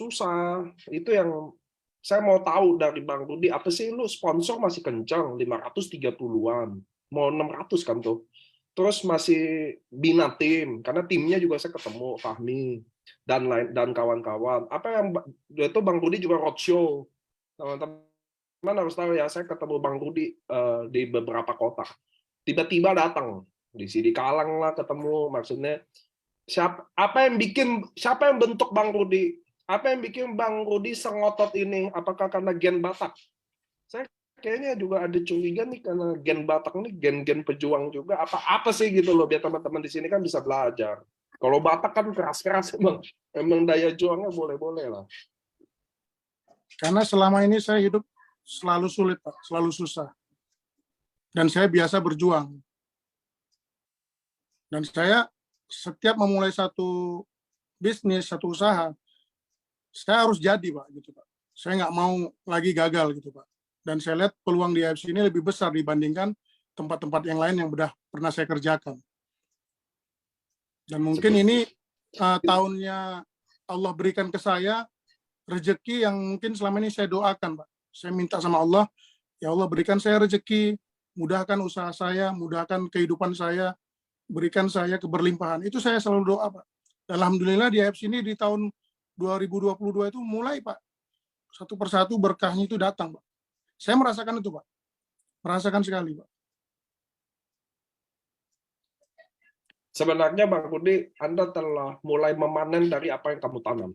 susah. Itu yang saya mau tahu dari Bang Rudi, apa sih lu sponsor masih kencang, 530-an. Mau 600 kan tuh. Terus masih bina tim, karena timnya juga saya ketemu Fahmi dan kawan-kawan. Apa yang itu Bang Rudi juga roadshow. Teman-teman harus tahu ya, saya ketemu Bang Rudi di beberapa kota. Tiba-tiba datang di sini Kalang lah ketemu, maksudnya siapa yang bentuk Bang Rudi? Apa yang bikin Bang Rudi sengotot ini? Apakah karena gen Batak? Saya kayaknya juga ada curiga nih karena gen Batak ini gen-gen pejuang juga. Apa sih gitu loh, biar teman-teman di sini kan bisa belajar. Kalau Batak kan keras-keras emang daya juangnya boleh-boleh lah. Karena selama ini saya hidup selalu sulit, Pak, selalu susah. Dan saya biasa berjuang. Dan saya setiap memulai satu bisnis, satu usaha, saya harus jadi, Pak, gitu, Pak. Saya nggak mau lagi gagal gitu, Pak. Dan saya lihat peluang di AFC ini lebih besar dibandingkan tempat-tempat yang lain yang udah pernah saya kerjakan. Dan mungkin ini tahunnya Allah berikan ke saya rezeki yang mungkin selama ini saya doakan, Pak. Saya minta sama Allah, ya Allah berikan saya rezeki, mudahkan usaha saya, mudahkan kehidupan saya, berikan saya keberlimpahan. Itu saya selalu doa, Pak. Alhamdulillah di AFC ini di tahun 2022 itu mulai, Pak. Satu persatu berkahnya itu datang, Pak. Saya merasakan itu, Pak. Merasakan sekali, Pak. Sebenarnya Bang Rudi, Anda telah mulai memanen dari apa yang kamu tanam.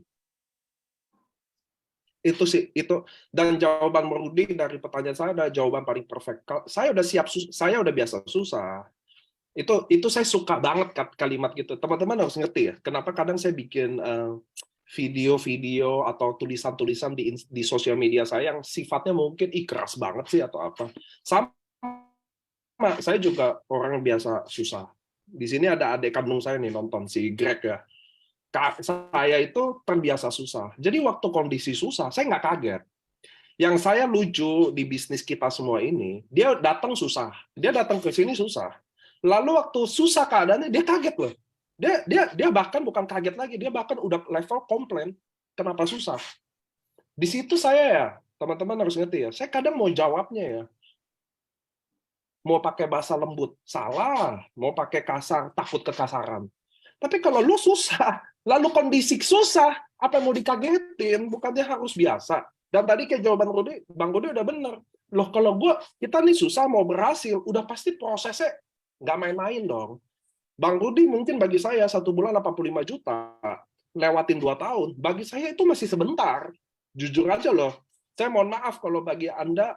Itu sih, itu. Dan jawaban Bang Rudi dari pertanyaan saya adalah jawaban paling perfect. Saya udah siap, saya udah biasa susah. Itu saya suka banget kalimat gitu. Teman-teman harus ngerti ya, kenapa kadang saya bikin video-video atau tulisan-tulisan di sosial media saya yang sifatnya mungkin keras banget sih atau apa. Sama, saya juga orang biasa susah. Di sini ada adik kandung saya nih nonton, si Greg ya. Saya itu terbiasa susah. Jadi waktu kondisi susah, saya nggak kaget. Yang saya lucu di bisnis kita semua ini, dia datang susah. Dia datang ke sini susah. Lalu waktu susah keadaannya, dia kaget loh. Dia bahkan bukan kaget lagi, dia bahkan udah level komplain. Kenapa susah? Di situ saya ya, teman-teman harus ngerti ya, saya kadang mau jawabnya ya, mau pakai bahasa lembut, salah. Mau pakai kasar, takut kekasaran. Tapi kalau lu susah, lalu kondisi susah, apa yang mau dikagetin? Bukannya harus biasa. Dan tadi kayak jawaban Bang Rudi udah bener. Loh kalau kita nih susah mau berhasil, udah pasti prosesnya nggak main-main dong. Bang Rudi mungkin bagi saya 1 bulan 85 juta, lewatin 2 tahun, bagi saya itu masih sebentar. Jujur aja loh. Saya mohon maaf kalau bagi Anda,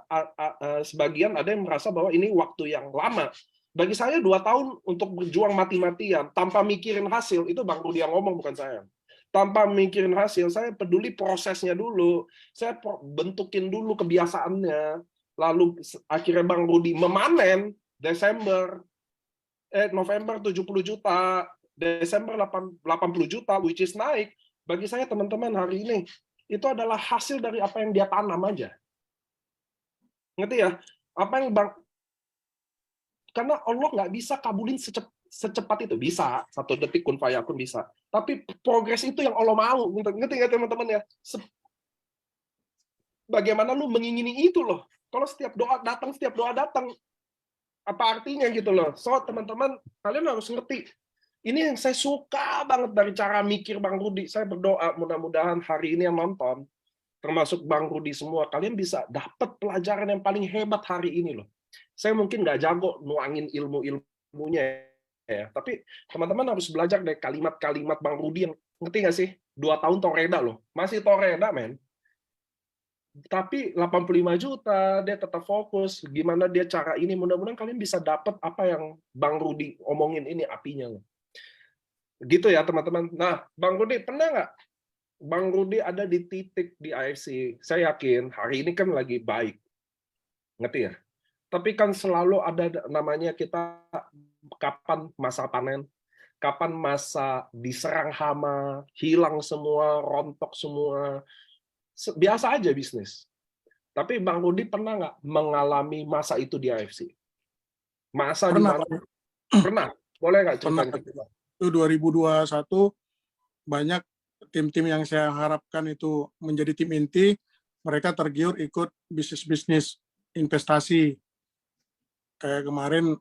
sebagian ada yang merasa bahwa ini waktu yang lama. Bagi saya 2 tahun untuk berjuang mati-matian, tanpa mikirin hasil, itu Bang Rudi yang ngomong, bukan saya. Tanpa mikirin hasil, saya peduli prosesnya dulu. Saya bentukin dulu kebiasaannya. Lalu akhirnya Bang Rudi memanen, November 70 juta, Desember 80 juta, which is naik. Bagi saya teman-teman hari ini, itu adalah hasil dari apa yang dia tanam aja. Ngerti ya? Apa yang karena Allah nggak bisa kabulin secepat itu. Bisa, 1 detik kun fayakun bisa. Tapi progres itu yang Allah mau. Ngerti nggak teman-teman ya? Bagaimana lu mengingini itu loh. Kalau setiap doa datang, apa artinya gitu loh. So, teman-teman, kalian harus ngerti. Ini yang saya suka banget dari cara mikir Bang Rudi. Saya berdoa mudah-mudahan hari ini yang nonton, termasuk Bang Rudi semua, kalian bisa dapat pelajaran yang paling hebat hari ini loh. Saya mungkin nggak jago nuangin ilmunya ya, tapi teman-teman harus belajar dari kalimat-kalimat Bang Rudi yang ngerti nggak sih? 2 tahun toreda loh, masih toreda men. Tapi 85 juta, dia tetap fokus. Gimana dia cara ini, mudah-mudahan kalian bisa dapat apa yang Bang Rudi omongin ini apinya loh. Gitu ya teman-teman. Nah, Bang Rudi pernah nggak Bang Rudi ada di titik di AFC? Saya yakin hari ini kan lagi baik. Ngerti ya? Tapi kan selalu ada namanya kita kapan masa panen, kapan masa diserang hama, hilang semua, rontok semua. Biasa aja bisnis. Tapi Bang Rudi pernah nggak mengalami masa itu di AFC? Masa di mana? Pernah. Boleh nggak ceritain ke kita? Itu 2021 banyak tim-tim yang saya harapkan itu menjadi tim inti, mereka tergiur ikut bisnis-bisnis investasi. Kayak kemarin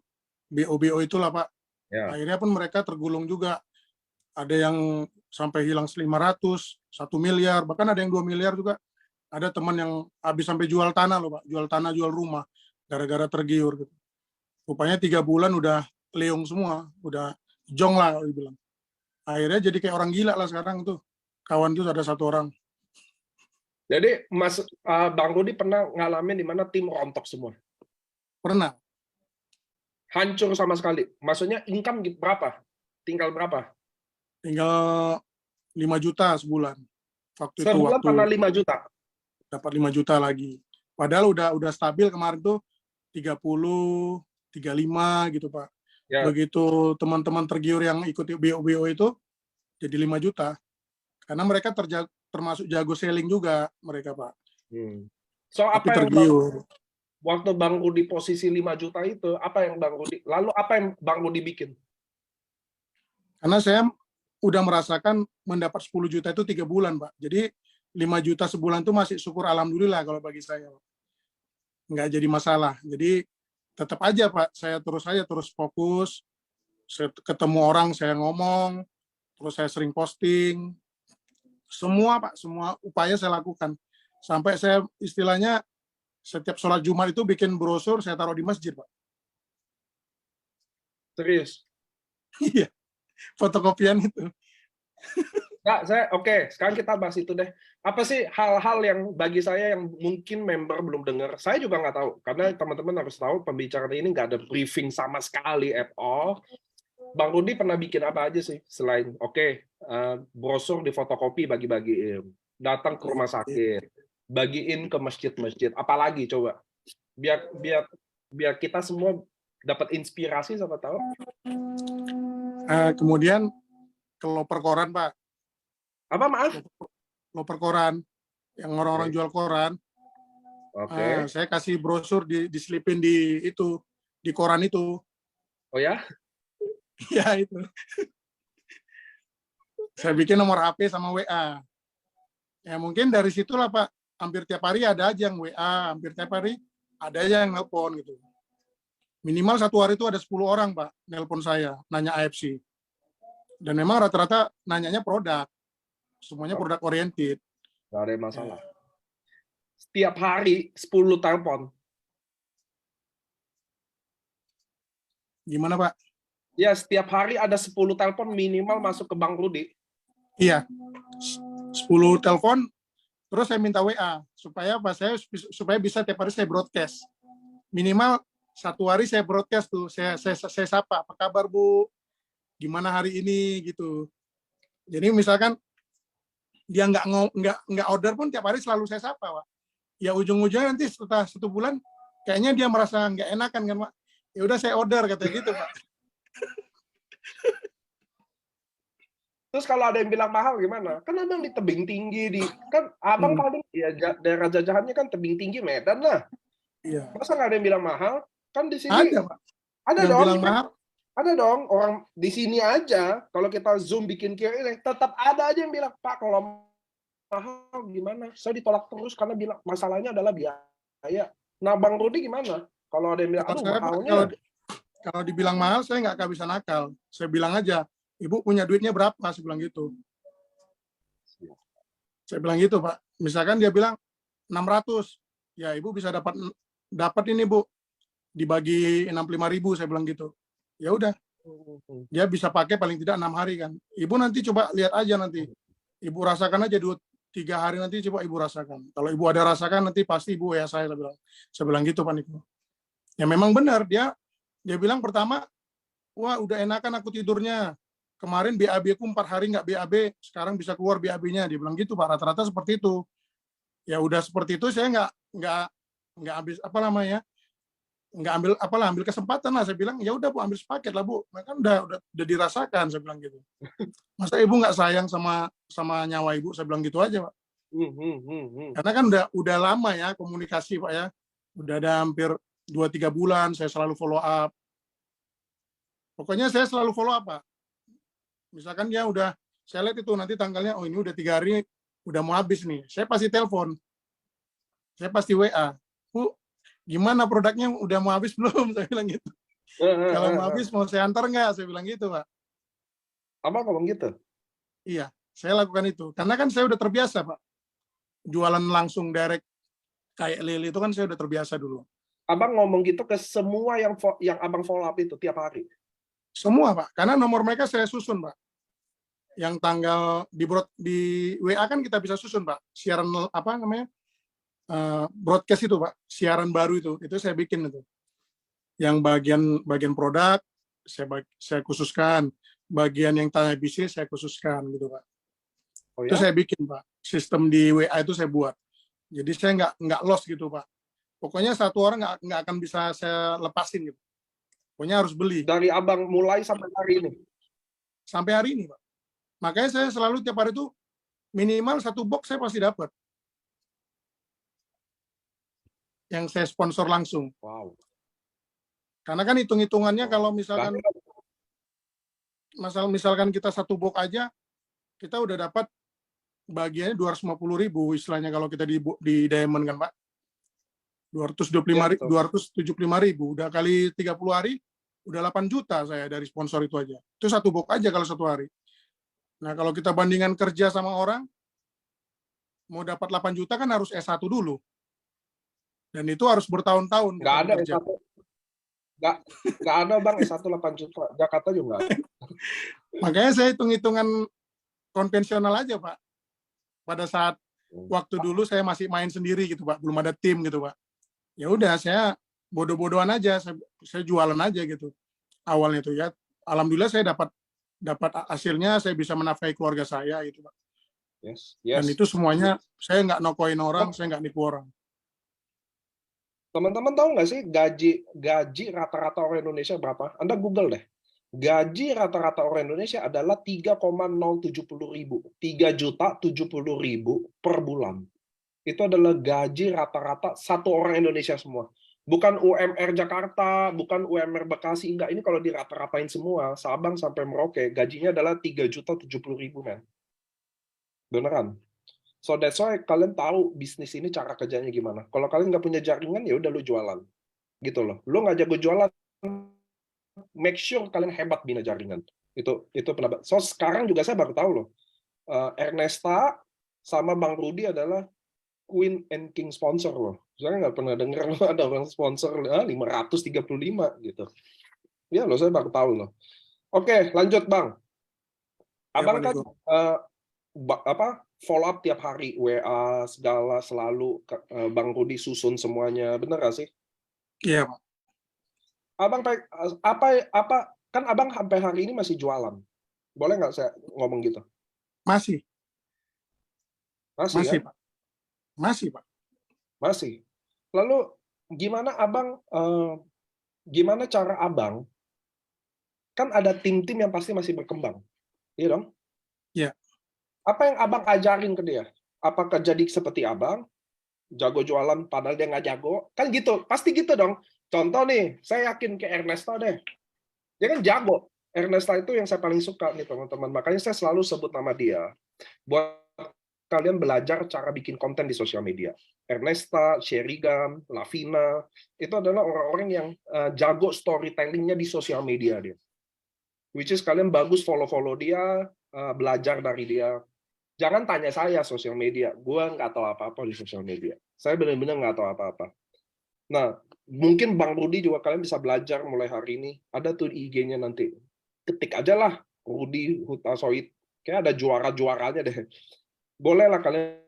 BO itulah Pak. Ya. Akhirnya pun mereka tergulung juga. Ada yang sampai hilang 500, 1 miliar, bahkan ada yang 2 miliar juga. Ada teman yang habis sampai jual tanah loh Pak, jual tanah, jual rumah, gara-gara tergiur gitu. Rupanya 3 bulan udah leung semua, udah jong lah kalau dibilang. Akhirnya jadi kayak orang gila lah sekarang tuh. Kawan tuh ada 1 orang. Jadi Bang Rudi pernah ngalamin di mana tim rontok semua? Pernah. Hancur sama sekali. Maksudnya income berapa? Tinggal berapa? Tinggal 5 juta sebulan. Sebulan pernah 5 juta? Dapat 5 juta lagi. Padahal udah stabil kemarin tuh 30, 35 gitu Pak. Ya. Begitu teman-teman tergiur yang ikut BO itu jadi 5 juta. Karena mereka termasuk jago selling juga mereka Pak. So tapi apa yang tergiur. waktu Bang Rudi posisi 5 juta itu, apa yang Bang Rudi bikin? Karena saya udah merasakan mendapat 10 juta itu 3 bulan, Pak. Jadi 5 juta sebulan itu masih syukur alhamdulillah kalau bagi saya. Nggak jadi masalah. Jadi tetap aja, Pak, saya terus fokus, saya ketemu orang, saya ngomong, terus saya sering posting, semua, Pak, semua upaya saya lakukan. Sampai saya istilahnya setiap sholat Jumat itu bikin brosur, saya taruh di masjid, Pak. Serius? Iya, fotokopian itu. Oke, sekarang kita bahas itu deh. Apa sih hal-hal yang bagi saya yang mungkin member belum dengar? Saya juga nggak tahu, karena teman-teman harus tahu pembicaraan ini nggak ada briefing sama sekali at all. Bang Rudi pernah bikin apa aja sih selain brosur di fotokopi bagi-bagiin, datang ke rumah sakit, bagiin ke masjid-masjid, apalagi coba biar biar biar kita semua dapat inspirasi sama tahu. Kemudian ke loper koran, Pak. Apa maaf? Loper koran yang orang-orang jual koran. Oke. Saya kasih brosur diselipin di koran itu. Oh ya? Ya itu. Saya bikin nomor HP sama WA. Ya mungkin dari situlah, Pak. Hampir tiap hari ada aja yang WA, hampir tiap hari ada aja yang nelpon gitu. Minimal satu hari itu ada 10 orang, Pak, nelpon saya, nanya AFC. Dan memang rata-rata nanyanya produk. Semuanya produk oriented. Nggak ada masalah. Setiap hari 10 telepon. Gimana, Pak? Ya, setiap hari ada 10 telepon minimal masuk ke Bang Rudi. Iya. 10 telepon, terus saya minta WA supaya bisa tiap hari saya broadcast. Minimal satu hari saya broadcast tuh, saya sapa, apa kabar Bu? Gimana hari ini gitu. Jadi misalkan dia nggak order pun tiap hari selalu saya sapa, Pak. Ya ujung-ujungnya nanti setelah 1 bulan kayaknya dia merasa nggak enakan kan, Pak. Ya udah saya order kata gitu, Pak. Terus kalau ada yang bilang mahal gimana? Kan abang di tebing tinggi kan abang paling ya daerah jajahannya kan tebing tinggi Medan lah. Iya. Masa nggak ada yang bilang mahal? Kan di sini Ada, Pak. Ada yang dong. Bilang mahal. Ada dong orang di sini aja. Kalau kita zoom bikin kiri tetap ada aja yang bilang Pak kalau mahal gimana? Saya ditolak terus karena bilang masalahnya adalah biaya. Nah Bang Rudi gimana? Kalau ada yang bilang aduh mahalnya. Kalau dibilang mahal saya nggak akan bisa nakal. Saya bilang aja, Ibu punya duitnya berapa? Saya bilang gitu. Saya bilang gitu, Pak. Misalkan dia bilang 600, ya Ibu bisa dapat ini, Bu. Dibagi 65.000, saya bilang gitu. Ya udah. Dia bisa pakai paling tidak 6 hari kan. Ibu nanti coba lihat aja nanti. Ibu rasakan aja 2-3 hari nanti coba Ibu rasakan. Kalau Ibu ada rasakan nanti pasti Ibu ya saya bilang. Saya bilang gitu, Pak Niko. Ya memang benar dia bilang pertama, wah udah enakan aku tidurnya. Kemarin BAB aku 4 hari nggak BAB, sekarang bisa keluar BAB-nya. Dia bilang gitu, Pak. Rata-rata seperti itu. Ya udah seperti itu saya nggak habis ambil kesempatan lah. Saya bilang ya udah Bu, ambil sepaket lah Bu. Kan udah dirasakan, saya bilang gitu. Masa Ibu nggak sayang sama nyawa Ibu? Saya bilang gitu aja, Pak. Karena kan udah lama ya komunikasi, Pak ya. Udah ada hampir 2-3 bulan saya selalu follow up. Pokoknya saya selalu follow up, Pak. Misalkan dia saya lihat itu nanti tanggalnya, oh ini udah 3 hari, udah mau habis nih. Saya pasti telepon. Saya pasti WA. Bu, gimana produknya udah mau habis belum? Saya bilang gitu. Kalau mau habis mau saya antar nggak? Saya bilang gitu, Pak. Abang ngomong gitu? Iya, saya lakukan itu. Karena kan saya udah terbiasa, Pak. Jualan langsung direct kayak Lili itu kan saya udah terbiasa dulu. Abang ngomong gitu ke semua yang abang follow up itu tiap hari? Semua, Pak. Karena nomor mereka saya susun, Pak. Yang tanggal di WA kan kita bisa susun, Pak. Siaran apa namanya? Broadcast itu, Pak. Siaran baru itu saya bikin itu. Yang bagian produk saya khususkan, bagian yang tanya bisnis saya khususkan gitu, Pak. Oh, ya? Itu saya bikin, Pak. Sistem di WA itu saya buat. Jadi saya nggak lost gitu, Pak. Pokoknya satu orang nggak akan bisa saya lepasin gitu. Pokoknya harus beli. Dari abang mulai sampai hari ini? Sampai hari ini, Pak. Makanya saya selalu tiap hari itu minimal 1 box saya pasti dapat. yang saya sponsor langsung. Wow. Karena kan hitung-hitungannya kalau misalkan Banyak. misalkan kita satu box aja, kita udah dapat bagiannya 250.000 istilahnya kalau kita di Diamond kan Pak. 275.000 udah kali 30 hari udah 8 juta saya dari sponsor itu aja. Itu satu box aja kalau satu hari. Nah, kalau kita bandingkan kerja sama orang mau dapat 8 juta kan harus S1 dulu. Dan itu harus bertahun-tahun Nggak kita ada bekerja. S1. Nggak ada Bang S1 8 juta. Jakarta juga nggak ada. Makanya saya hitung-hitungan konvensional aja Pak. Pada saat waktu dulu saya masih main sendiri gitu Pak, belum ada tim gitu Pak. Ya udah saya bodoh-bodohan aja, saya jualan aja gitu. Awalnya itu ya. Alhamdulillah saya dapat hasilnya, saya bisa menafkahi keluarga saya gitu Pak. Yes. Dan itu semuanya saya nggak nokoin orang, saya nggak nipu orang. Teman-teman tahu nggak sih gaji rata-rata orang Indonesia berapa? Anda Google deh. Gaji rata-rata orang Indonesia adalah 3,070.000. 3.070.000 per bulan. Itu adalah gaji rata-rata satu orang Indonesia semua. Bukan UMR Jakarta, bukan UMR Bekasi, enggak. Ini kalau dirata-ratain semua, Sabang sampai Merauke, gajinya adalah 3.070.000, men. Beneran. So that's why kalian tahu bisnis ini cara kerjanya gimana. Kalau kalian nggak punya jaringan, ya udah lu jualan. Gitu loh. Lu nggak jago jualan, make sure kalian hebat bina jaringan. Itu pendapat. So sekarang juga saya baru tahu loh. Ernesta sama Bang Rudi adalah Queen and King sponsor loh. Saya nggak pernah dengar loh ada orang sponsor 535 gitu. Ya loh, saya baru tahu loh. Oke, lanjut Bang. Abang kan follow up tiap hari, WA segala selalu Bang Rudi susun semuanya, bener nggak sih? Iya Pak. Abang kan Abang sampai hari ini masih jualan. Boleh nggak saya ngomong gitu? Masih Masih kan? Pak. Masih Pak. Masih. Lalu gimana Abang? Gimana cara Abang? Kan ada tim-tim yang pasti masih berkembang, iya dong? Iya. Apa yang Abang ajarin ke dia? Apakah jadi seperti Abang, jago jualan padahal dia nggak jago? Kan gitu, pasti gitu dong. Contoh nih, saya yakin ke Ernesta deh. Dia kan jago. Ernesta itu yang saya paling suka nih teman-teman. Makanya saya selalu sebut nama dia. Buat kalian belajar cara bikin konten di sosial media. Ernesta, Sherigan, Lavina, itu adalah orang-orang yang jago storytelling-nya di sosial media dia. Which is kalian bagus follow-follow dia, belajar dari dia. Jangan tanya saya sosial media. Gue nggak tahu apa-apa di sosial media. Saya benar-benar nggak tahu apa-apa. Nah, mungkin Bang Rudi juga kalian bisa belajar mulai hari ini. Ada tuh IG-nya nanti. Ketik aja lah, Rudi Hutasoid. Kayak ada juara-juaranya deh. Bolehlah kalian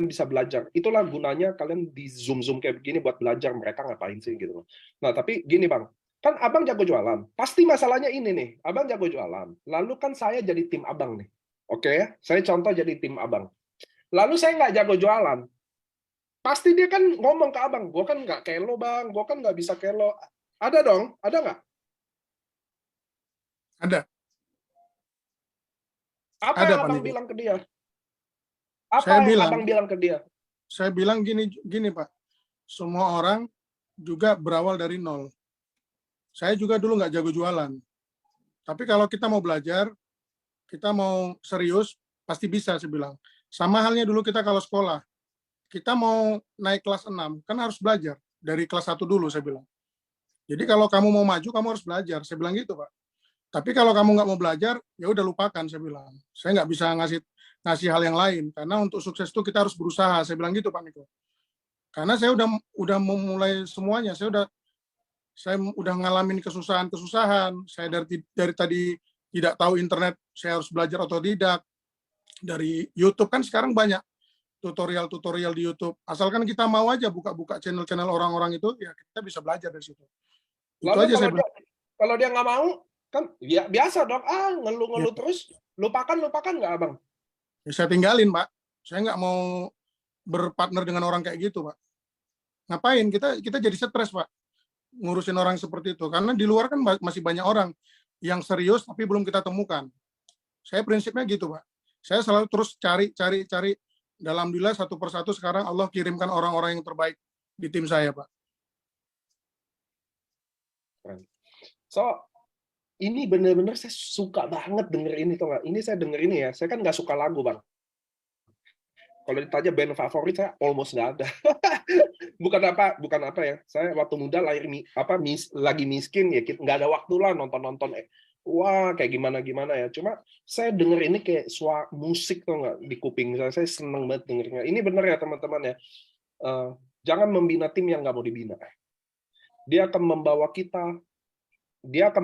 bisa belajar. Itulah gunanya kalian di Zoom kayak begini buat belajar mereka ngapain sih gitu. Nah, tapi gini Bang. Kan Abang jago jualan. Pasti masalahnya ini nih. Abang jago jualan. Lalu kan saya jadi tim Abang nih. Oke ya, saya contoh jadi tim Abang. Lalu saya nggak jago jualan. Pasti dia kan ngomong ke Abang, gue kan nggak kelo Bang, gue kan nggak bisa kelo. Ada dong? Ada nggak? Ada. Apa Ada, yang Pak Abang Niko. bilang ke dia? Apa Saya yang bilang, Abang bilang ke dia? Saya bilang gini Pak, semua orang juga berawal dari nol. Saya juga dulu nggak jago jualan. Tapi kalau kita mau belajar, kita mau serius, pasti bisa, saya bilang. Sama halnya dulu kita kalau sekolah. Kita mau naik kelas 6, kan harus belajar. Dari kelas 1 dulu, saya bilang. Jadi kalau kamu mau maju, kamu harus belajar. Saya bilang gitu, Pak. Tapi kalau kamu nggak mau belajar, ya udah lupakan, saya bilang. Saya nggak bisa ngasih hal yang lain. Karena untuk sukses itu kita harus berusaha. Saya bilang gitu, Pak Niko. Karena saya udah memulai semuanya. Saya udah ngalamin kesusahan. Saya dari tadi tidak tahu internet, saya harus belajar otodidak. Dari YouTube kan sekarang banyak tutorial di YouTube. Asalkan kita mau aja buka-buka channel-channel orang-orang itu, ya kita bisa belajar dari situ. Itu Lalu aja saya bilang. kalau dia nggak mau, kan ya biasa dong. Ngeluh-ngeluh Ya. terus. Lupakan nggak Abang? Ya, saya tinggalin, Pak. Saya nggak mau berpartner dengan orang kayak gitu, Pak. Ngapain? Kita jadi stres, Pak. Ngurusin orang seperti itu. Karena di luar kan masih banyak orang yang serius tapi belum kita temukan. Saya prinsipnya gitu, Pak. Saya selalu terus cari. Alhamdulillah satu persatu sekarang Allah kirimkan orang-orang yang terbaik di tim saya, Pak. So, ini bener-bener saya suka banget denger ini, tuh nggak? Ini saya denger ini ya, saya kan nggak suka lagu, Bang. Kalau ditanya band favorit, saya almost nggak ada. bukan apa ya, saya waktu muda lagi miskin, ya nggak ada waktu lah nonton-nonton, wah kayak gimana-gimana ya. Cuma saya denger ini kayak suara musik, tuh nggak, di kuping saya seneng banget dengernya. Ini bener ya teman-teman ya, jangan membina tim yang nggak mau dibina. Dia akan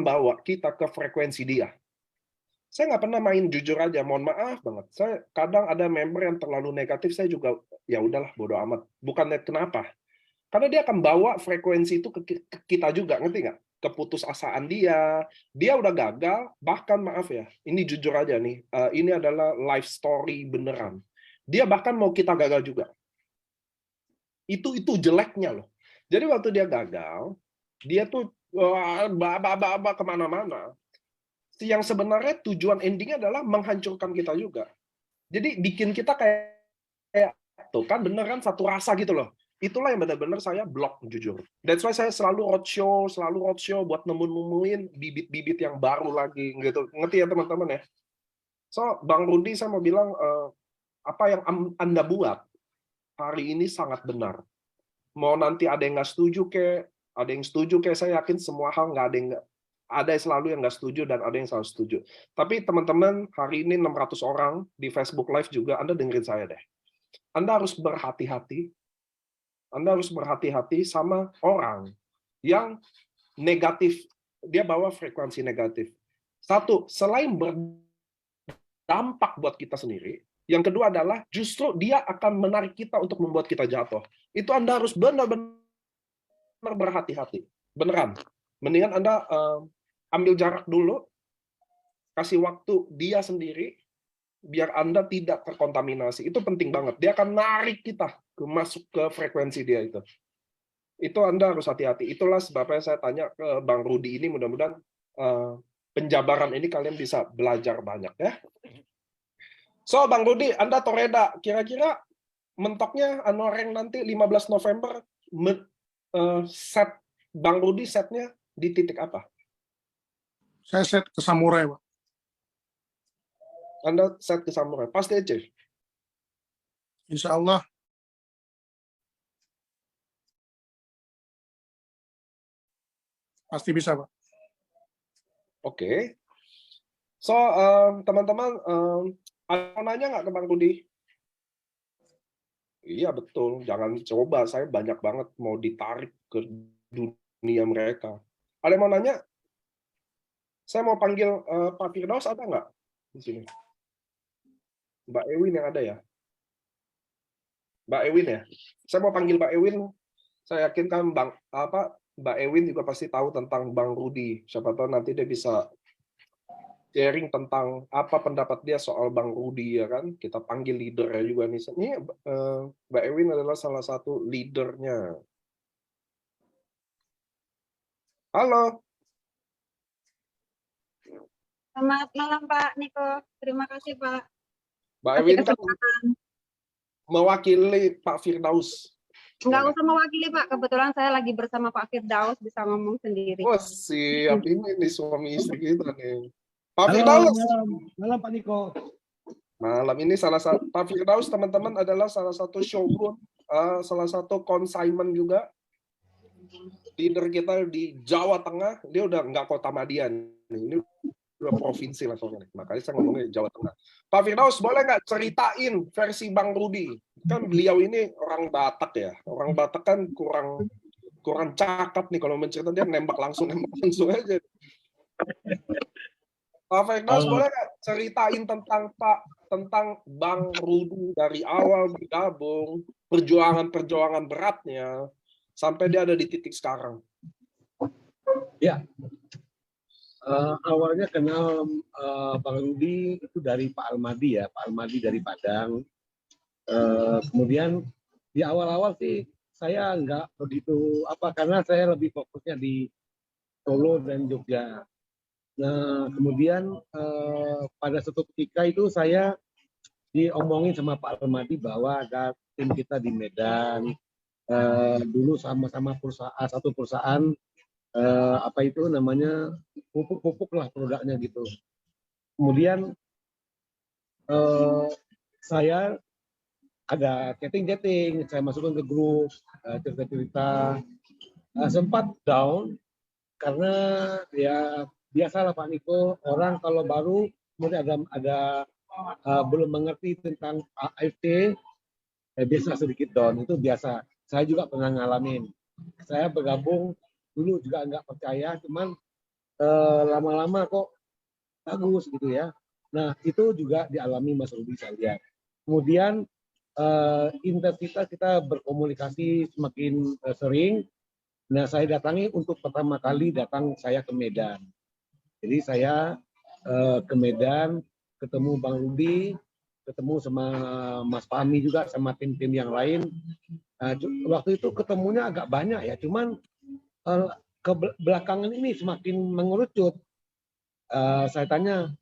bawa kita ke frekuensi dia. Saya nggak pernah main jujur aja, mohon maaf banget. Saya kadang ada member yang terlalu negatif, saya juga ya udahlah bodo amat. Bukannya kenapa? Karena dia akan bawa frekuensi itu ke kita juga, ngerti nggak? Keputusasaan dia udah gagal, bahkan maaf ya, ini jujur aja nih, ini adalah life story beneran. Dia bahkan mau kita gagal juga. Itu jeleknya loh. Jadi waktu dia gagal, dia tuh kemana-mana. Yang sebenarnya tujuan endingnya adalah menghancurkan kita juga. Jadi bikin kita kayak tuh kan bener kan satu rasa gitu loh. Itulah yang benar-benar saya blok jujur. That's why saya selalu roadshow buat nemuin bibit-bibit yang baru lagi gitu. Ngerti ya teman-teman ya? So, Bang Rudi saya mau bilang apa yang Anda buat hari ini sangat benar. Mau nanti ada yang nggak setuju ada yang setuju saya yakin semua hal nggak ada yang selalu yang nggak setuju dan ada yang selalu setuju. Tapi teman-teman, hari ini 600 orang di Facebook Live juga, Anda dengerin saya deh. Anda harus berhati-hati. Anda harus berhati-hati sama orang yang negatif. Dia bawa frekuensi negatif. Satu, selain berdampak buat kita sendiri, yang kedua adalah justru dia akan menarik kita untuk membuat kita jatuh. Itu Anda harus benar-benar berhati-hati. Beneran. Mendingan Anda ambil jarak dulu, kasih waktu dia sendiri, biar Anda tidak terkontaminasi. Itu penting banget. Dia akan narik kita masuk ke frekuensi dia itu. Itu Anda harus hati-hati. Itulah sebabnya saya tanya ke Bang Rudi ini, mudah-mudahan penjabaran ini kalian bisa belajar banyak ya. So, Bang Rudi, Anda Toreda, kira-kira mentoknya Anoreng nanti 15 November, set Bang Rudi setnya di titik apa? Saya set ke Samurai, Pak. Anda set ke Samurai, pasti aja. Insya Allah. Pasti bisa, Pak. Oke. So, teman-teman, ada mau nanya nggak ke Bang Rudi? Iya, betul. Jangan coba, saya banyak banget mau ditarik ke dunia mereka. Ada yang mau nanya? Saya mau panggil Pak Firdaus, ada nggak di sini? Mbak Ewin yang ada ya? Mbak Ewin ya? Saya mau panggil Mbak Ewin. Saya yakin kan Mbak Ewin juga pasti tahu tentang Bang Rudi. Siapa tahu nanti dia bisa sharing tentang apa pendapat dia soal Bang Rudi ya kan. Kita panggil leadernya juga nih. Ini Mbak Ewin adalah salah satu leadernya. Halo. Selamat malam Pak Niko. Terima kasih Pak. Mbak Ewin kan mewakili Pak Firdaus. Enggak usah mewakili Pak. Kebetulan saya lagi bersama Pak Firdaus, bisa ngomong sendiri. Oh siap, ini nih suami istri kita nih. Pak Halo, Firdaus. malam Pak Niko. Malam ini Pak Firdaus teman-teman adalah salah satu showroom, salah satu consignment juga. Leader kita di Jawa Tengah, dia udah nggak Kota Madian. Ini udah provinsi lah soalnya. Makanya saya ngomongnya Jawa Tengah. Pak Firdaus, boleh nggak ceritain versi Bang Rudi? Kan beliau ini orang Batak ya. Orang Batak kan kurang cakap nih kalau menceritakan, dia nembak langsung aja. Pak Firdaus, boleh nggak ceritain tentang Bang Rudi dari awal bergabung, perjuangan beratnya, sampai dia ada di titik sekarang. Ya, awalnya kenal Bang Rudi itu dari Pak Almadi ya, Pak Almadi dari Padang. Kemudian di awal-awal sih saya nggak begitu karena saya lebih fokusnya di Solo dan Jogja. Nah, kemudian pada suatu ketika itu saya diomongin sama Pak Almadi bahwa ada tim kita di Medan, dulu sama-sama perusahaan, satu perusahaan, apa itu namanya, pupuk-pupuk lah produknya gitu. Kemudian saya ada chatting-chatting, saya masukkan ke grup, cerita-cerita, sempat down karena ya biasalah Pak Niko, orang kalau baru kemudian ada belum mengerti tentang AFT, biasa sedikit down, itu biasa. Saya juga pernah ngalamin. Saya bergabung dulu juga nggak percaya, cuman lama-lama kok bagus gitu ya. Nah itu juga dialami Mas Rudi saya lihat. Kemudian intensitas kita berkomunikasi semakin sering. Nah saya datangi untuk pertama kali datang saya ke Medan. Jadi saya ke Medan, ketemu Bang Rudi, ketemu sama Mas Fahmi juga, sama tim-tim yang lain. Waktu itu ketemunya agak banyak ya, cuman ke belakangan ini semakin mengerucut. Saya tanya,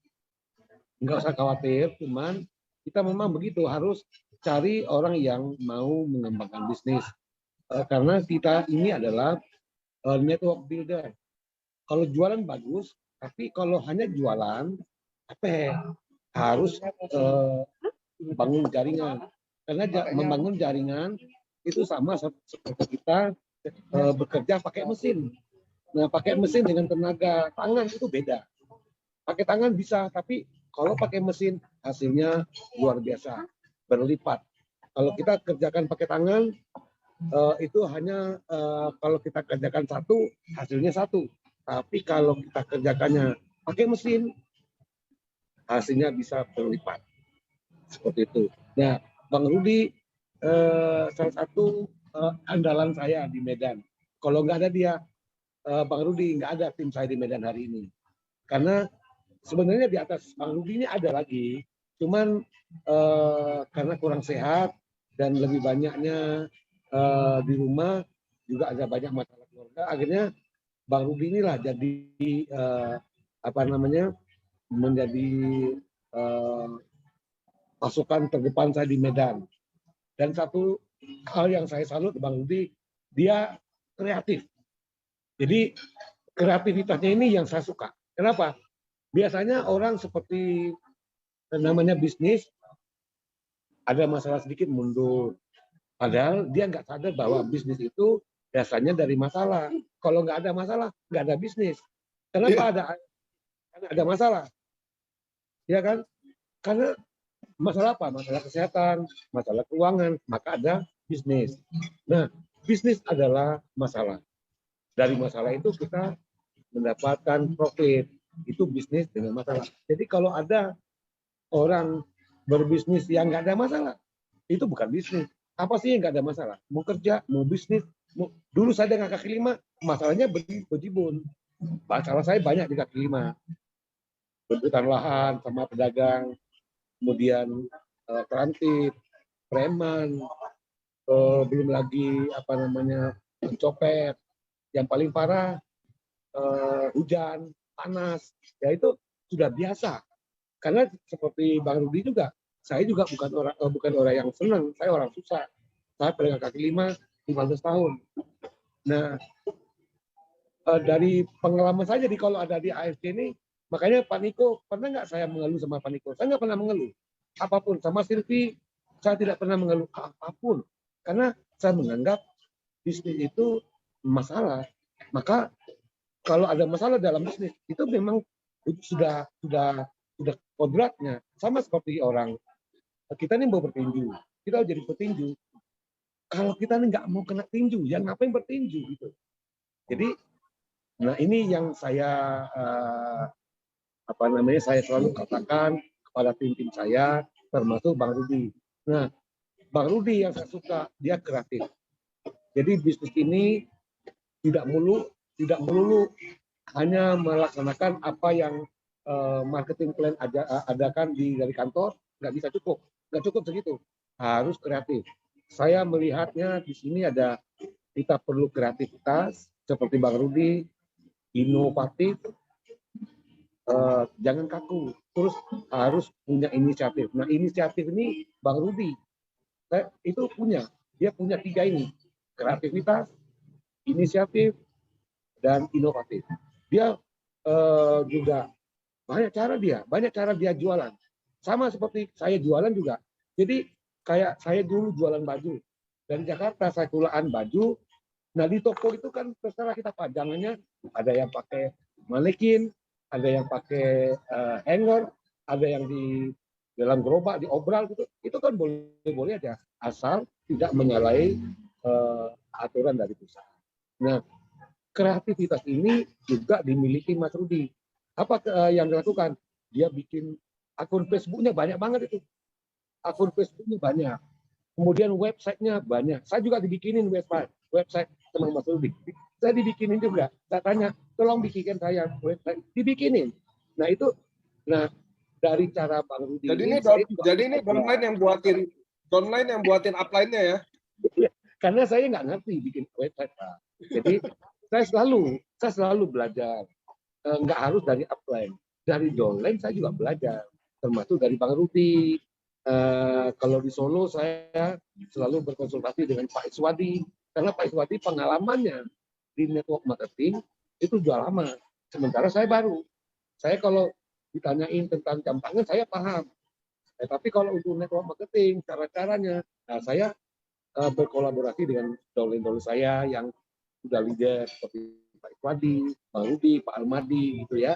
nggak usah khawatir, cuman kita memang begitu, harus cari orang yang mau mengembangkan bisnis. Karena kita ini adalah network builder. Kalau jualan bagus, tapi kalau hanya jualan, harus bangun jaringan. Karena membangun jaringan itu sama seperti kita bekerja pakai mesin. Nah, pakai mesin dengan tenaga tangan itu beda. Pakai tangan bisa, tapi kalau pakai mesin hasilnya luar biasa, berlipat. Kalau kita kerjakan pakai tangan, itu hanya kalau kita kerjakan satu, hasilnya satu. Tapi kalau kita kerjakannya pakai mesin, hasilnya bisa berlipat. Seperti itu. Nah, Bang Rudi salah satu andalan saya di Medan. Kalau nggak ada dia, Bang Rudi, nggak ada tim saya di Medan hari ini. Karena sebenarnya di atas Bang Rudi ini ada lagi, cuman karena kurang sehat dan lebih banyaknya di rumah, juga ada banyak masalah keluarga, akhirnya Bang Rudi inilah jadi menjadi pasukan terdepan saya di Medan. Dan satu hal yang saya salut Bang Rudi, dia kreatif. Jadi kreativitasnya ini yang saya suka. Kenapa? Biasanya orang seperti namanya bisnis, ada masalah sedikit mundur. Padahal dia nggak sadar bahwa bisnis itu biasanya dari masalah. Kalau nggak ada masalah, nggak ada bisnis. Kenapa ada masalah? Ya kan? Karena masalah apa? Masalah kesehatan, masalah keuangan, maka ada bisnis. Nah, bisnis adalah masalah. Dari masalah itu kita mendapatkan profit. Itu bisnis dengan masalah. Jadi kalau ada orang berbisnis yang nggak ada masalah, itu bukan bisnis. Apa sih yang nggak ada masalah? Mau kerja, mau bisnis. Dulu saya dengan kaki lima, masalahnya bejibun. Masalah saya banyak di kaki lima. Rebutan lahan sama pedagang, kemudian transit, preman, belum lagi copet. Yang paling parah hujan, panas, ya itu sudah biasa. Karena seperti Bang Rudi juga, saya juga bukan orang yang senang, saya orang susah. Saya pedagang kaki lima 15 tahun. Nah, dari pengalaman saya, jadi kalau ada di AFC ini, makanya Pak Niko, pernah nggak saya mengeluh sama Pak Niko? Saya nggak pernah mengeluh. Apapun, sama Silvi, saya tidak pernah mengeluh apapun. Karena saya menganggap bisnis itu masalah. Maka kalau ada masalah dalam bisnis, itu memang sudah kodratnya. Sama seperti orang, kita ini mau bertinju, kita jadi petinju. Kalau kita ini nggak mau kena tinju, ya ngapain bertinju gitu. Jadi, nah ini yang saya saya selalu katakan kepada tim-tim saya, termasuk Bang Rudi. Nah, Bang Rudi yang saya suka, dia kreatif. Jadi bisnis ini tidak melulu hanya melaksanakan apa yang marketing plan adakan dari kantor, nggak bisa cukup, nggak cukup segitu, harus kreatif. Saya melihatnya di sini kita perlu kreativitas seperti Bang Rudi, inovatif, jangan kaku, terus harus punya inisiatif. Nah inisiatif ini Bang Rudi itu dia punya 3 ini. kreativitas, inisiatif, dan inovatif. Dia juga banyak cara dia jualan. Sama seperti saya jualan juga. Jadi kayak saya dulu jualan baju. Dari Jakarta saya tulaan baju. Nah di toko itu kan terserah kita pajangannya. Ada yang pakai manekin, ada yang pakai hanger, ada yang di dalam gerobak, diobral gitu. Itu kan boleh-boleh aja. Asal tidak menyalahi aturan dari perusahaan. Nah, kreativitas ini juga dimiliki Mas Rudi. Apa yang dilakukan? Dia bikin akun Facebooknya banyak banget itu. Akun Facebooknya banyak. Kemudian websitenya banyak. Saya juga dibikinin website sama Mas Rudi. Saya dibikinin juga. Saya tanya, tolong bikinkan saya website. Dibikinin. Nah itu, dari cara Bang Rudi Jadi ini downline yang buatin upline-nya ya. Karena saya nggak ngerti bikin website, Pak. Jadi saya selalu belajar. Nggak harus dari upline, dari downline saya juga belajar, termasuk dari Bang Rudi. Kalau di Solo saya selalu berkonsultasi dengan Pak Iswadi, karena Pak Iswadi pengalamannya di network marketing itu sudah lama, sementara saya baru. Saya kalau ditanyain tentang jam tangan saya paham, tapi kalau untuk network marketing cara-caranya, saya berkolaborasi dengan downline saya yang sudah leader seperti Pak Iswadi, Bang Rudi, Pak Almadi gitu ya.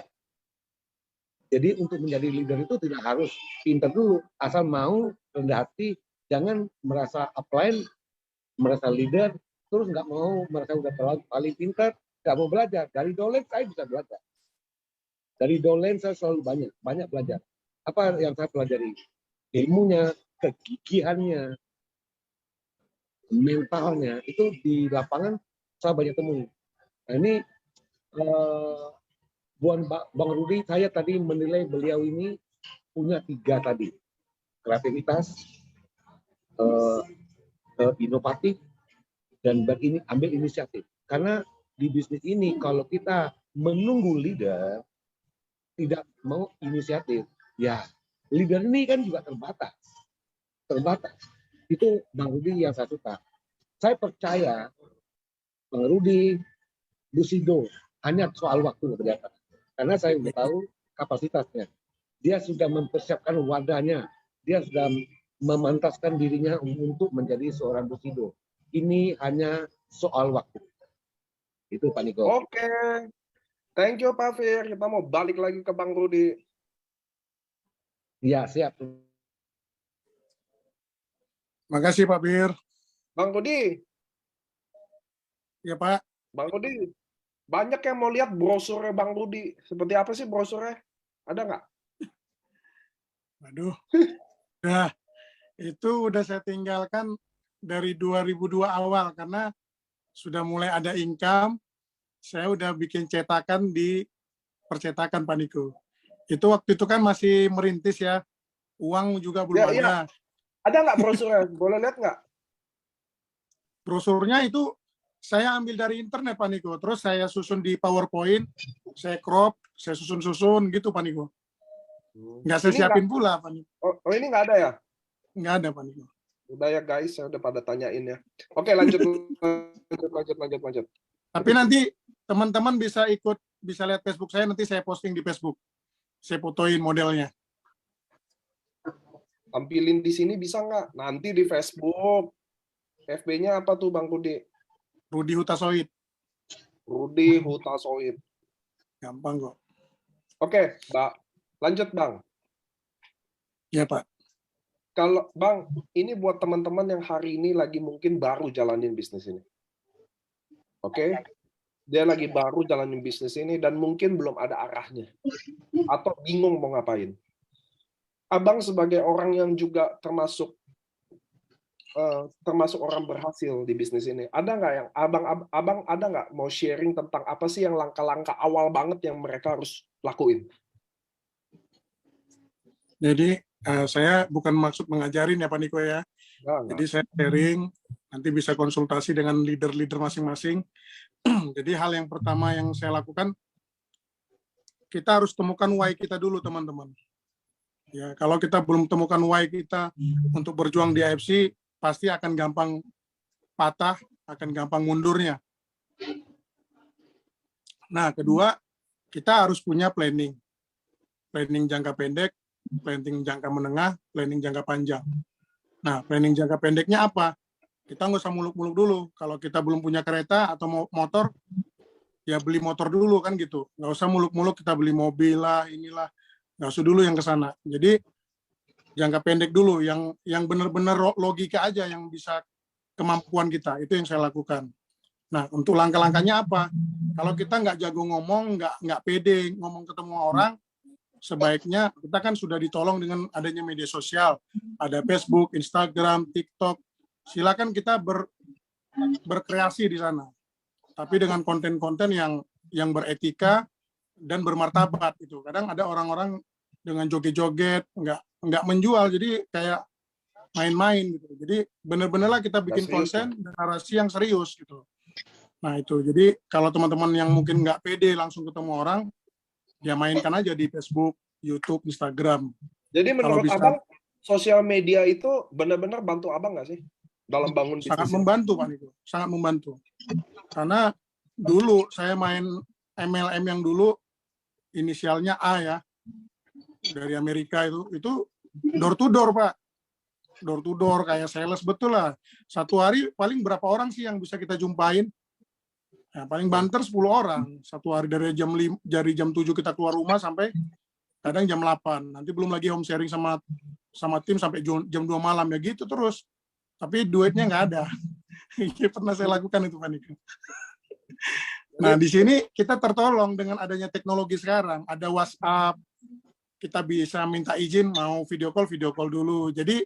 Jadi untuk menjadi leader itu tidak harus pintar dulu, asal mau, rendah hati, jangan merasa upline, merasa leader, terus nggak mau merasa udah paling pintar, nggak mau belajar. Dari downline saya bisa belajar. Dari downline saya selalu banyak belajar. Apa yang saya pelajari? Ilmunya, kegigihannya, mentalnya, itu di lapangan saya banyak temui. Nah ini Bang Rudi, saya tadi menilai beliau ini punya 3 tadi. Kreativitas, inovatif, dan ambil inisiatif. Karena di bisnis ini kalau kita menunggu leader, tidak mau inisiatif, ya leader ini kan juga terbatas. Itu Bang Rudi yang saya suka. Saya percaya Bang Rudi, Bu Sido, hanya soal waktu ternyata. Karena saya sudah tahu kapasitasnya. Dia sudah mempersiapkan wadahnya. Dia sudah memantaskan dirinya untuk menjadi seorang Bu Sido. Ini hanya soal waktu. Itu Pak Niko. Oke. Thank you Pak Fir. Kita mau balik lagi ke Bang Rudi. Iya, siap. Makasih Pak Bir. Bang Rudi. Ya Pak. Bang Rudi. Banyak yang mau lihat brosurnya Bang Rudi. Seperti apa sih brosurnya? Ada nggak? Waduh. Nah, itu udah saya tinggalkan dari 2002 awal karena sudah mulai ada income. Saya udah bikin cetakan di percetakan Pak Niko. Itu waktu itu kan masih merintis ya. Uang juga belum ada. Ada nggak brosurnya? Boleh lihat nggak? Brosurnya itu saya ambil dari internet Pak Niko. Terus saya susun di PowerPoint, saya crop, saya susun-susun gitu Pak Niko. Nggak saya siapin pula Pak Niko. Oh ini nggak ada ya? Nggak ada Pak Niko. Udah ya guys, saya udah pada tanyain ya. Oke lanjut. Tapi nanti teman-teman bisa lihat Facebook saya, nanti saya posting di Facebook. Saya fotoin modelnya. Tampilin di sini bisa nggak? Nanti di Facebook. FB-nya apa tuh Bang Rudi? Rudi Hutasoid. Rudi Hutasoid. Gampang kok. Oke, Mbak. Lanjut Bang. Ya Pak. Kalau Bang, ini buat teman-teman yang hari ini lagi mungkin baru jalanin bisnis ini. Oke? Dia lagi baru jalanin bisnis ini dan mungkin belum ada arahnya. Atau bingung mau ngapain. Abang sebagai orang yang juga termasuk orang berhasil di bisnis ini, ada nggak yang abang ada nggak mau sharing tentang apa sih yang langkah-langkah awal banget yang mereka harus lakuin? Jadi saya bukan maksud mengajarin ya Pak Niko ya. Jadi saya sharing, nanti bisa konsultasi dengan leader-leader masing-masing. Jadi hal yang pertama yang saya lakukan, kita harus temukan why kita dulu teman-teman. Ya, kalau kita belum temukan why kita untuk berjuang di AFC, pasti akan gampang patah akan gampang mundurnya. Nah, kedua, kita harus punya planning. Planning jangka pendek, planning jangka menengah, planning jangka panjang. Nah, planning jangka pendeknya apa? Kita nggak usah muluk-muluk dulu. Kalau kita belum punya kereta atau motor, ya beli motor dulu kan gitu. Nggak usah muluk-muluk kita beli mobil lah, inilah. Nggak usah dulu yang ke sana. Jadi, jangka pendek dulu, yang benar-benar logika aja, yang bisa kemampuan kita. Itu yang saya lakukan. Nah, untuk langkah-langkahnya apa? Kalau kita nggak jago ngomong, nggak pede ngomong ketemu orang, sebaiknya kita kan sudah ditolong dengan adanya media sosial, ada Facebook, Instagram, TikTok. Silakan kita berkreasi di sana, tapi dengan konten-konten yang beretika dan bermartabat itu. Kadang ada orang-orang dengan joget-joget, nggak menjual, jadi kayak main-main gitu. Jadi benar-benarlah kita bikin konten dan narasi yang serius gitu. Nah itu, jadi kalau teman-teman yang mungkin nggak pede langsung ketemu orang, ya mainkan aja di Facebook, YouTube, Instagram. Jadi menurut Abang, sosial media itu benar-benar bantu Abang nggak sih dalam bangun bisnis? Sangat membantu, Pak Niko. Sangat membantu. Karena dulu saya main MLM yang dulu inisialnya A ya, dari Amerika itu door to door, Pak. Door to door kayak sales betul lah. Satu hari paling berapa orang sih yang bisa kita jumpain? Nah, paling banter 10 orang. Satu hari dari jam 7 kita keluar rumah sampai kadang jam 8. Nanti belum lagi home sharing sama tim sampai jam 2 malam ya gitu terus. Tapi duitnya nggak ada. Pernah saya lakukan itu, Pak Niko. Nah, di sini kita tertolong dengan adanya teknologi sekarang. Ada WhatsApp, kita bisa minta izin mau video call dulu. Jadi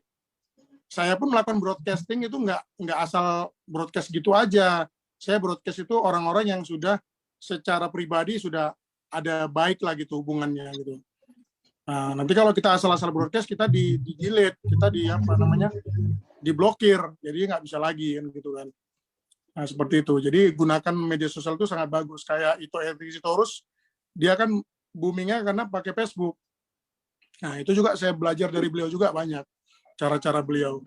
saya pun melakukan broadcasting itu nggak asal broadcast gitu aja. Saya broadcast itu orang-orang yang sudah secara pribadi sudah ada baik lah gitu hubungannya gitu. Nah, nanti kalau kita asal-asal broadcast kita di-delete, kita diblokir, jadi nggak bisa lagi kan gitu kan. Nah, seperti itu. Jadi gunakan media sosial itu sangat bagus. Kayak Ito Epicurus, dia kan boomingnya karena pakai Facebook. Nah, itu juga saya belajar dari beliau juga banyak cara-cara beliau.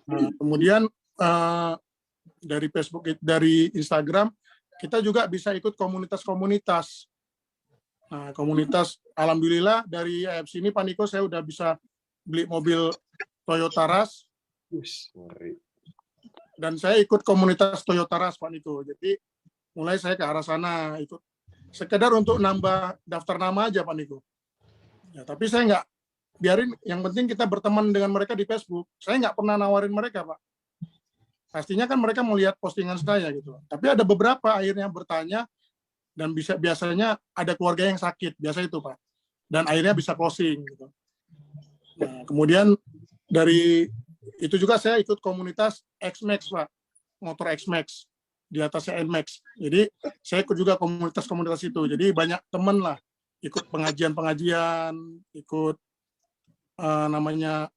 Nah, kemudian dari Facebook, dari Instagram, kita juga bisa ikut komunitas-komunitas. Nah, komunitas, alhamdulillah dari AFC ini, Pak Niko, saya udah bisa beli mobil Toyota Rush. Dan saya ikut komunitas Toyota Rush, Pak Niko. Jadi, mulai saya ke arah sana, ikut. Sekedar untuk nambah daftar nama aja, Pak Niko. Ya, tapi saya nggak, biarin, yang penting kita berteman dengan mereka di Facebook. Saya nggak pernah nawarin mereka, Pak. Pastinya kan mereka melihat postingan saya gitu. Tapi ada beberapa akhirnya bertanya dan biasanya ada keluarga yang sakit, biasa itu, Pak. Dan akhirnya bisa closing gitu. Nah, kemudian dari itu juga saya ikut komunitas X-Max, Pak. Motor X-Max di atasnya N-Max. Jadi saya ikut juga komunitas itu. Jadi banyak teman lah ikut pengajian, ikut namanya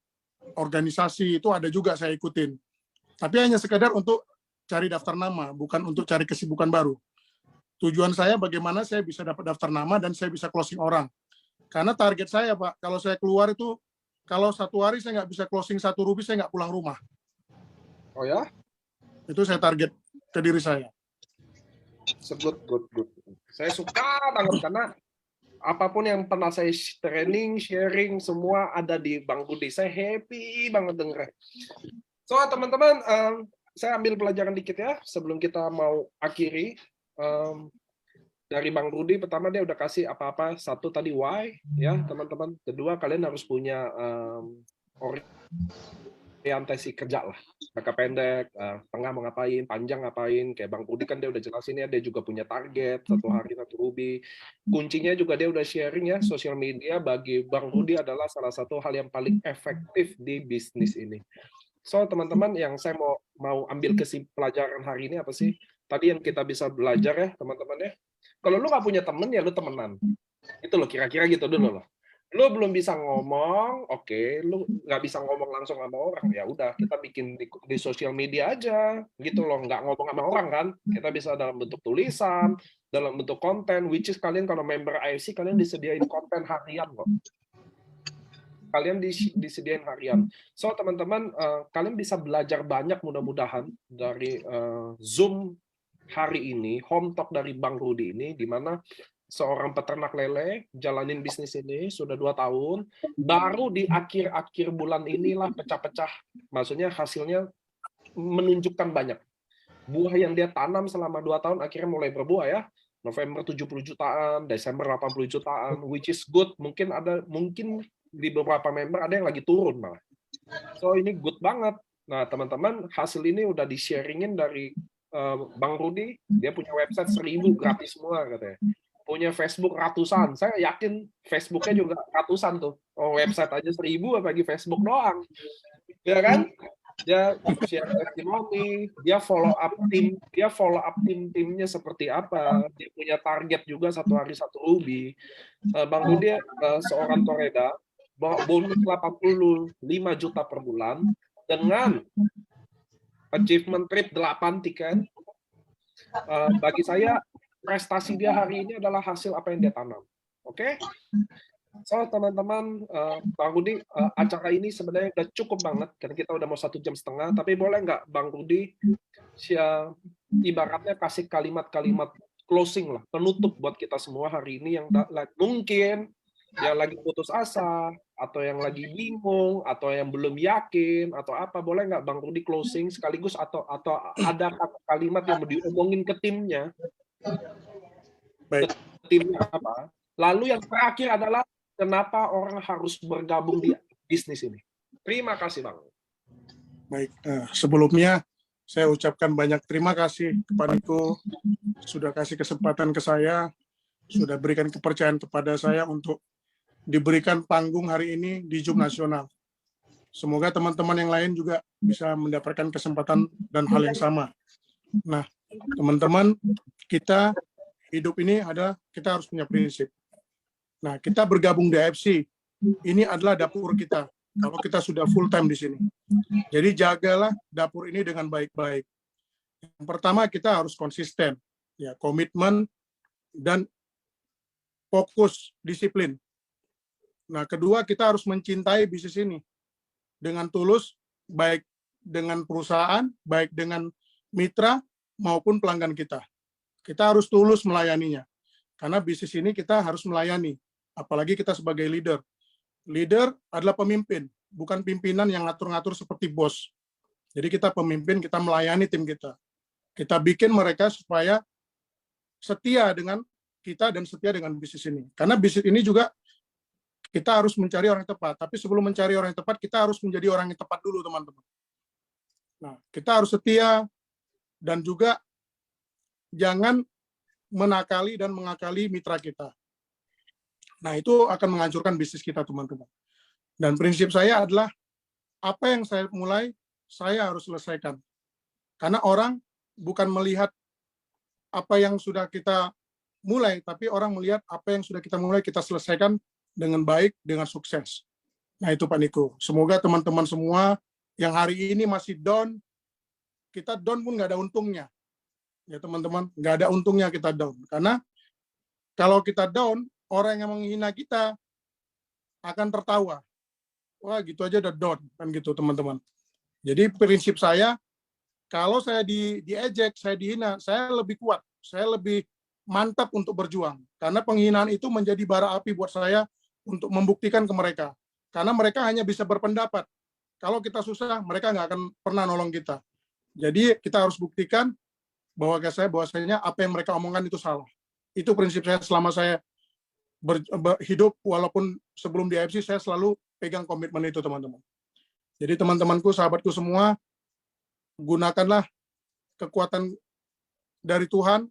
organisasi itu ada juga saya ikutin. Tapi hanya sekedar untuk cari daftar nama, bukan untuk cari kesibukan baru. Tujuan saya bagaimana saya bisa dapat daftar nama dan saya bisa closing orang. Karena target saya, Pak, kalau saya keluar itu, kalau satu hari saya nggak bisa closing 1 rupiah, saya nggak pulang rumah. Oh ya? Itu saya target ke diri saya. Good. Saya suka banget karena apapun yang pernah saya training, sharing, semua ada di Bang Budi. Saya happy banget dengernya. So, teman-teman, saya ambil pelajaran dikit ya, sebelum kita mau akhiri. Dari Bang Rudi, pertama dia udah kasih apa-apa. Satu tadi why, ya teman-teman. Kedua, kalian harus punya orientasi kerja lah. Jangka pendek, tengah mau ngapain, panjang ngapain. Kayak Bang Rudi kan dia udah jelasin ya, dia juga punya target, 1 hari 1 rupiah. Kuncinya juga dia udah sharing ya, sosial media bagi Bang Rudi adalah salah satu hal yang paling efektif di bisnis ini. So, teman-teman, yang saya mau ambil pelajaran hari ini apa sih? Tadi yang kita bisa belajar ya, teman-teman ya. Kalau lu nggak punya temen, ya lu temenan. Itu loh, kira-kira gitu dulu loh. Lu belum bisa ngomong, oke, lu nggak bisa ngomong langsung sama orang, ya udah kita bikin di sosial media aja, gitu loh, nggak ngomong sama orang kan. Kita bisa dalam bentuk tulisan, dalam bentuk konten, which is kalian kalau member IFC, kalian disediain konten harian kok. kalian disediain harian. So teman-teman, kalian bisa belajar banyak mudah-mudahan dari Zoom hari ini, Home Talk dari Bang Rudi ini, di mana seorang peternak lele jalanin bisnis ini sudah 2 tahun, baru di akhir-akhir bulan inilah pecah-pecah, maksudnya hasilnya menunjukkan banyak. Buah yang dia tanam selama 2 tahun akhirnya mulai berbuah ya. November 70 jutaan, Desember 80 jutaan, which is good. Mungkin di beberapa member ada yang lagi turun malah. So ini good banget. Nah teman-teman, hasil ini udah di-sharingin dari Bang Rudi, dia punya website 1000 gratis semua katanya. Punya Facebook ratusan. Saya yakin Facebooknya juga ratusan tuh. Oh, website aja 1000 apalagi Facebook doang. Ya kan? Dia share testimoni, dia follow up tim-timnya seperti apa. Dia punya target juga 1 hari 1 ruby. Bang Rudi seorang toreda, bonus 85 juta per bulan dengan achievement trip 8 tiket. Bagi saya prestasi dia hari ini adalah hasil apa yang dia tanam. Oke? So teman-teman, Bang Rudi, acara ini sebenarnya udah cukup banget karena kita udah mau 1,5 jam. Tapi boleh nggak Bang Rudi ibaratnya kasih kalimat-kalimat closing lah, penutup buat kita semua hari ini yang mungkin yang lagi putus asa, atau yang lagi bingung, atau yang belum yakin, atau apa, boleh nggak Bang Rudi closing sekaligus atau ada kalimat yang mau diomongin ke timnya? Baik. Ke timnya apa? Lalu yang terakhir adalah kenapa orang harus bergabung di bisnis ini? Terima kasih Bang. Baik, sebelumnya saya ucapkan banyak terima kasih kepada Niko, sudah kasih kesempatan ke saya, sudah berikan kepercayaan kepada saya untuk diberikan panggung hari ini di Zoom Nasional. Semoga teman-teman yang lain juga bisa mendapatkan kesempatan dan hal yang sama. Nah, teman-teman, kita hidup ini kita harus punya prinsip. Nah, kita bergabung di AFC, ini adalah dapur kita. Kalau kita sudah full time di sini. Jadi jagalah dapur ini dengan baik-baik. Yang pertama kita harus konsisten, ya, komitmen dan fokus, disiplin. Nah, kedua kita harus mencintai bisnis ini dengan tulus, baik dengan perusahaan, baik dengan mitra maupun pelanggan kita. Kita harus tulus melayaninya. Karena bisnis ini kita harus melayani, apalagi kita sebagai leader. Leader adalah pemimpin, bukan pimpinan yang ngatur-ngatur seperti bos. Jadi kita pemimpin, kita melayani tim kita. Kita bikin mereka supaya setia dengan kita dan setia dengan bisnis ini. Karena bisnis ini juga kita harus mencari orang yang tepat. Tapi sebelum mencari orang yang tepat, kita harus menjadi orang yang tepat dulu, teman-teman. Nah, kita harus setia dan juga jangan menakali dan mengakali mitra kita. Nah, itu akan menghancurkan bisnis kita, teman-teman. Dan prinsip saya adalah, apa yang saya mulai, saya harus selesaikan. Karena orang bukan melihat apa yang sudah kita mulai, tapi orang melihat apa yang sudah kita mulai, kita selesaikan dengan baik, dengan sukses. Nah, itu Pak Niko. Semoga teman-teman semua yang hari ini masih down, kita down pun nggak ada untungnya. Ya teman-teman, nggak ada untungnya kita down. Karena kalau kita down, orang yang menghina kita akan tertawa. Wah, gitu aja udah down, kan gitu teman-teman. Jadi prinsip saya, kalau saya diejek, saya dihina, saya lebih kuat, saya lebih mantap untuk berjuang. Karena penghinaan itu menjadi bara api buat saya untuk membuktikan ke mereka. Karena mereka hanya bisa berpendapat. Kalau kita susah, mereka nggak akan pernah nolong kita. Jadi kita harus buktikan bahwasanya apa yang mereka omongkan itu salah. Itu prinsip saya selama saya hidup, walaupun sebelum di AFC saya selalu pegang komitmen itu, teman-teman. Jadi teman-temanku, sahabatku semua, gunakanlah kekuatan dari Tuhan,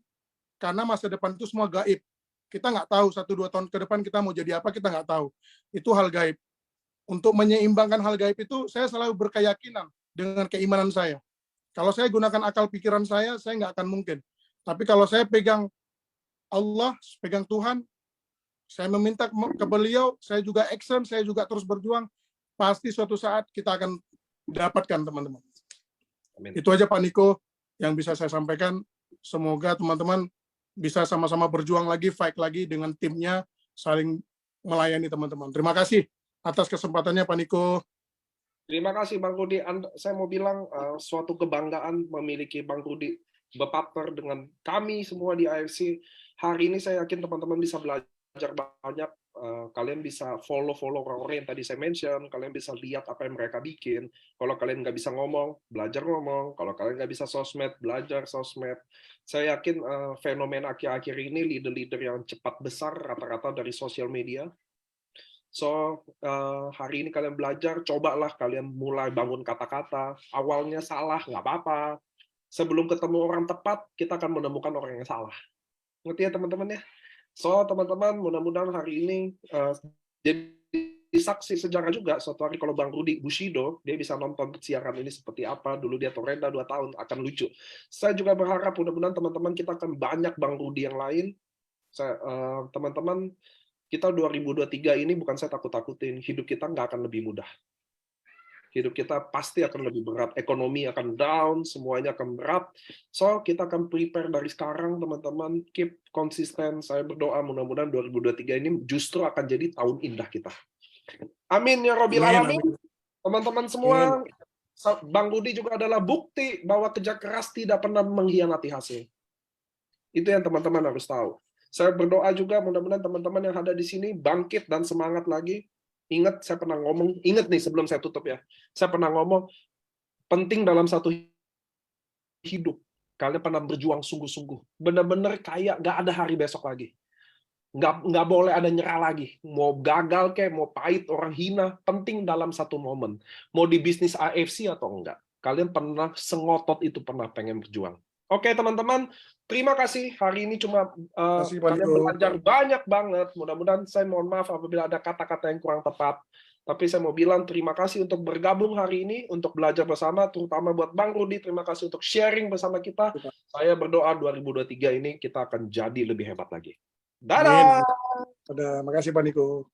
karena masa depan itu semua gaib. Kita nggak tahu 1-2 tahun ke depan kita mau jadi apa, kita nggak tahu. Itu hal gaib. Untuk menyeimbangkan hal gaib itu, saya selalu berkeyakinan dengan keimanan saya. Kalau saya gunakan akal pikiran saya nggak akan mungkin. Tapi kalau saya pegang Allah, pegang Tuhan, saya meminta ke beliau, saya juga action, saya juga terus berjuang, pasti suatu saat kita akan dapatkan, teman-teman. Itu aja Pak Niko yang bisa saya sampaikan. Semoga teman-teman bisa sama-sama berjuang lagi, fight lagi dengan timnya, saling melayani teman-teman. Terima kasih atas kesempatannya Pak Niko. Terima kasih Bang Rudi. Saya mau bilang suatu kebanggaan memiliki Bang Rudi berpartner dengan kami semua di AFC. Hari ini saya yakin teman-teman bisa belajar banyak. Kalian bisa follow orang-orang yang tadi saya mention. Kalian bisa lihat apa yang mereka bikin. Kalau kalian nggak bisa ngomong, belajar ngomong. Kalau kalian nggak bisa sosmed, belajar sosmed. Saya yakin fenomena akhir-akhir ini leader-leader yang cepat besar rata-rata dari sosial media. So, hari ini kalian belajar, cobalah kalian mulai bangun kata-kata. Awalnya salah, nggak apa-apa. Sebelum ketemu orang tepat, kita akan menemukan orang yang salah. Ngerti ya teman-teman ya? So, teman-teman, mudah-mudahan hari ini jadi saksi sejarah juga. Suatu hari kalau Bang Rudi Bushido, dia bisa nonton siaran ini seperti apa. Dulu dia Torenda 2 tahun, akan lucu. Saya juga berharap mudah-mudahan teman-teman kita akan banyak Bang Rudi yang lain. Teman-teman, kita 2023 ini bukan saya takut-takutin, hidup kita nggak akan lebih mudah. Hidup kita pasti akan lebih berat, ekonomi akan down, semuanya akan berat. So, kita akan prepare dari sekarang, teman-teman, keep konsisten. Saya berdoa mudah-mudahan 2023 ini justru akan jadi tahun indah kita. Amin ya Rabbil Alamin. Teman-teman semua, Bang Rudi juga adalah bukti bahwa kerja keras tidak pernah mengkhianati hasil. Itu yang teman-teman harus tahu. Saya berdoa juga mudah-mudahan teman-teman yang ada di sini bangkit dan semangat lagi. Ingat, saya pernah ngomong, ingat nih sebelum saya tutup ya, saya pernah ngomong, penting dalam satu hidup, kalian pernah berjuang sungguh-sungguh. Benar-benar kayak nggak ada hari besok lagi. Nggak boleh ada nyerah lagi. Mau gagal kayak, mau pahit, orang hina, penting dalam satu momen. Mau di bisnis AFC atau enggak. Kalian pernah sengotot itu pernah pengen berjuang. Oke teman-teman, terima kasih. Hari ini cuma kalian belajar banyak banget. Mudah-mudahan saya mohon maaf apabila ada kata-kata yang kurang tepat. Tapi saya mau bilang terima kasih untuk bergabung hari ini, untuk belajar bersama, terutama buat Bang Rudi. Terima kasih untuk sharing bersama kita. Saya berdoa 2023 ini kita akan jadi lebih hebat lagi. Dadah! Terima kasih Pak Niko.